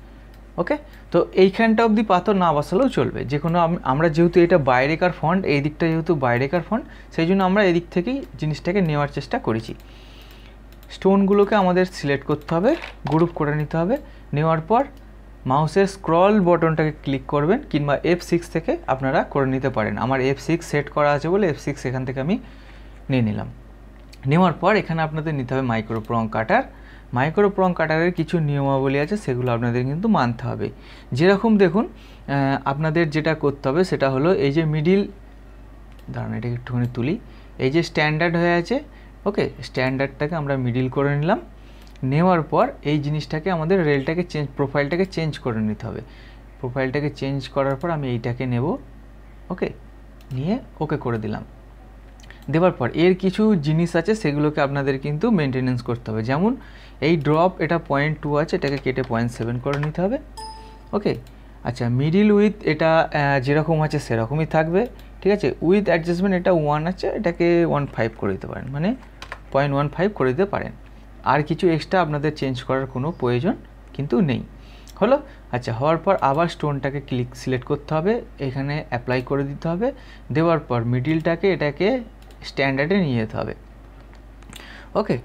ওকে, তো এইখানটা অবধি পাথর না বসালেও চলবে, যে কোনো আমরা যেহেতু এটা বাইরেকার ফন্ট, এই দিকটা যেহেতু বাইরেকার ফন্ট, সেই জন্য আমরা এদিক থেকেই জিনিসটাকে নেওয়ার চেষ্টা করেছি। স্টোনগুলোকে আমাদের সিলেক্ট করতে হবে, গ্রুপ করে নিতে হবে। নেওয়ার পর মাউসের স্ক্রল বটনটাকে ক্লিক করবেন, কিংবা F6 থেকে আপনারা করে নিতে পারেন। আমার F6 সেট করা আছে বলে F6 এখান থেকে আমি নিয়ে নিলাম। নেওয়ার পর এখানে আপনাদের নিতে হবে মাইক্রো প্রং কাটার। মাইক্রো প্রং কাটারের কিছু নিয়মাবলী আছে, সেগুলো আপনাদের কিন্তু মানতে হবে। যেরকম দেখুন, আপনাদের যেটা করতে হবে সেটা হলো এই যে মিডিল, দাঁড়ান এটাকে একটুখানি তুলি, এই যে স্ট্যান্ডার্ড হয়ে আছে, ওকে, স্ট্যান্ডার্ডটাকে আমরা মিডিল করে নিলাম। নেওয়ার পর এই জিনিসটাকে আমাদের রেলটাকে প্রোফাইলটাকে চেঞ্জ করে নিতে হবে। প্রোফাইলটাকে চেঞ্জ করার পর আমি এইটাকে নেব, ওকে, নিয়ে ওকে করে দিলাম। দেওয়ার পর এর কিছু জিনিস আছে, সেগুলোকে আপনাদের কিন্তু মেনটেনেন্স করতে হবে। যেমন এই ড্রপ, এটা 0.2 আছে, এটাকে কেটে 0.7 করে নিতে হবে। ওকে, আচ্ছা, মিডিল উইথ এটা যেরকম আছে সেরকমই থাকবে। ঠিক আছে, উইথ অ্যাডজাস্টমেন্ট এটা 1 আছে, এটাকে 1.5 করে দিতে পারেন, মানে 0.15 করে দিতে পারেন। আর কিছু এক্সট্রা আপনাদের চেঞ্জ করার কোনো প্রয়োজন কিন্তু নেই। হলো? আচ্ছা, হওয়ার পর আবার স্টোনটাকে সিলেক্ট করতে হবে, এখানে অ্যাপ্লাই করে দিতে হবে। দেওয়ার পর মিডিলটাকে এটাকে স্ট্যান্ডার্ডে নিয়ে যেতে হবে। ওকে,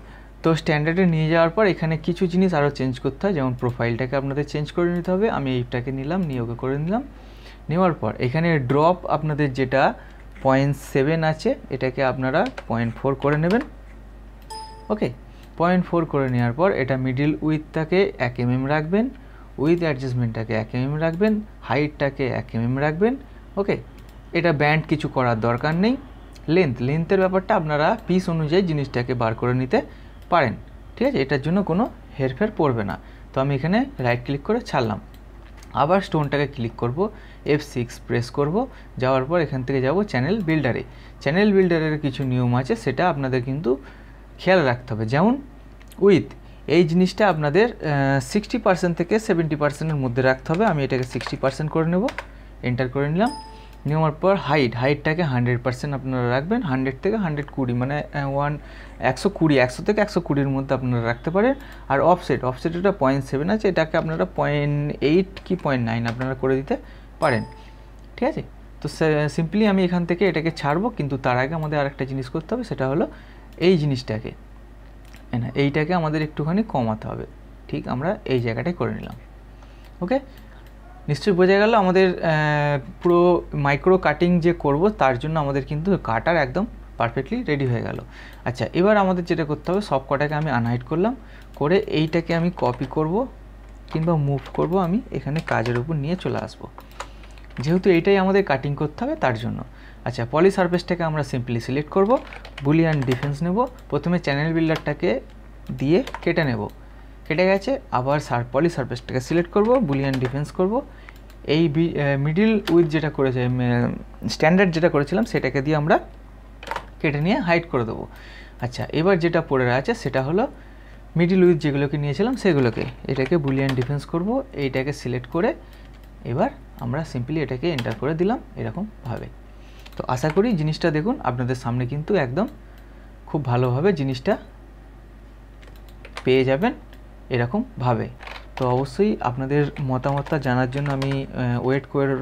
তো স্ট্যান্ডার্ডে নিয়ে যাওয়ার পর এখানে কিছু জিনিস আরও চেঞ্জ করতে হয়, যেমন প্রোফাইলটাকে আপনাদের চেঞ্জ করে নিতে হবে। আমি এইটাকে নিলাম, নিয়ে ওকে করে নিলাম। নেওয়ার পর এখানে ড্রপ আপনাদের যেটা 0.7 আছে, এটাকে আপনারা 0.4 করে নেবেন। ওকে, 0.4 করে নেওয়ার পর এটা মিডিল উইথটাকে 1 mm রাখবেন, উইথ অ্যাডজাস্টমেন্টটাকে 1 mm রাখবেন, হাইটটাকে 1 mm রাখবেন। ওকে, এটা ব্যান্ড কিছু করার দরকার নেই। লেন্থের ব্যাপারটা আপনারা পিস অনুযায়ী জিনিসটাকে বার করে নিতে পারেন। ঠিক আছে, এটার জন্য কোনো হেরফের পড়বে না। তো আমি এখানে রাইট ক্লিক করে ছাড়লাম। আবার স্টোনটাকে ক্লিক করব, F6 প্রেস করব, যাওয়ার পর এখান থেকে যাব চ্যানেল বিল্ডারে। চ্যানেল বিল্ডারের কিছু নিয়ম আছে, সেটা আপনাদের কিন্তু খেয়াল রাখতে হবে। যেমন উইথ, এই জিনিসটা আপনাদের 60% থেকে 70%-এর মধ্যে রাখতে হবে। আমি এটাকে 60% করে নেব, এন্টার করে নিলাম। নেওয়ার পর হাইটটাকে 100% আপনারা রাখবেন, 100 থেকে 120, মানে 100 থেকে 120-এর মধ্যে আপনারা রাখতে পারেন। আর অফসেট এটা 0.7 আছে, এটাকে আপনারা 0.8 কি 0.9 আপনারা করে দিতে পারেন। ঠিক আছে, তো সিম্পলি আমি এখান থেকে এটাকে ছাড়বো, কিন্তু তার আগে আমাদের আরেকটা জিনিস করতে হবে, সেটা হলো এই জিনিসটাকে, এইটাকে আমাদের একটুখানি কমাতে হবে। ঠিক আমরা এই জায়গাটায় করে নিলাম। ওকে, নিশ্চয়ই বোঝা গেল আমাদের পুরো মাইক্রো কাটিং যে করব তার জন্য আমাদের কিন্তু কাটার একদম পারফেক্টলি রেডি হয়ে গেল। আচ্ছা, এবার আমাদের যেটা করতে হবে, সব কটাকে আমি আনহাইড করলাম, করে এইটাকে আমি কপি করব কিংবা মুভ করব, আমি এখানে কাজের উপর নিয়ে চলে আসব, যেহেতু এইটাই আমাদের কাটিং করতে হবে তার জন্য। আচ্ছা, পলি সারফেসটাকে আমরা সিম্পলি সিলেক্ট করব, বুলিয়ান ডিফেন্স নেব, প্রথমে চ্যানেল বিল্ডারটাকে দিয়ে কেটে নেব, কেটে গেছে, আবার পলি সারফেসটাকে সিলেক্ট করব, বুলিয়ান ডিফেন্স করব, এই মিডিল উইথ যেটা করেছে স্ট্যান্ডার্ড যেটা করেছিলাম সেটাকে দিয়ে আমরা কেটে নিয়ে হাইড করে দেবো। আচ্ছা, এবার যেটা পড়ে আছে সেটা হলো মিডিল উইথ যেগুলোকে নিয়েছিলাম সেগুলোকে, এটাকে বুলিয়ান ডিফেন্স করব, এইটাকে সিলেক্ট করে এবার আমরা সিম্পলি এটাকে এন্টার করে দিলাম এরকমভাবে। তো আশা করি জিনিসটা দেখুন আপনাদের সামনে কিন্তু একদম খুব ভালোভাবে জিনিসটা পেয়ে যাবেন এরকমভাবে। তো অবশ্যই আপনাদের মতামতটা জানার জন্য আমি ওয়েট করে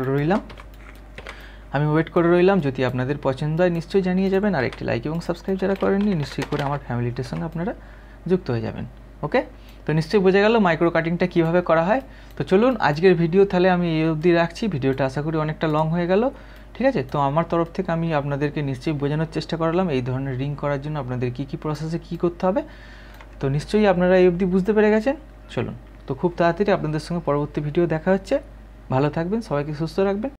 রইলাম। যদি আপনাদের পছন্দ হয় নিশ্চয়ই জানিয়ে যাবেন, আর একটি লাইক এবং সাবস্ক্রাইব যারা করেননি নিশ্চয়ই করে আমার ফ্যামিলিটির সঙ্গে আপনারা যুক্ত হয়ে যাবেন। ওকে, তো নিশ্চয়ই বোঝা গেল মাইক্রো কাটিংটা কীভাবে করা হয়। তো চলুন আজকের ভিডিও তাহলে আমি এই অবধি রাখছি, ভিডিওটা আশা করি অনেকটা লং হয়ে গেল, ঠিক আছে। তো আমার তরফ থেকে আমি আপনাদেরকে নিশ্চয়ই বোঝানোর চেষ্টা করলাম এই ধরনের রিং করার জন্য আপনাদের কী প্রসেসে কী করতে হবে। তো নিশ্চয়ই আপনারা এই অবধি বুঝতে পেরে গেছেন। চলুন, তো খুব তাড়াতাড়ি আপনাদের সঙ্গে পরবর্তী ভিডিও দেখা হচ্ছে। ভালো থাকবেন, সবাইকে সুস্থ রাখবেন।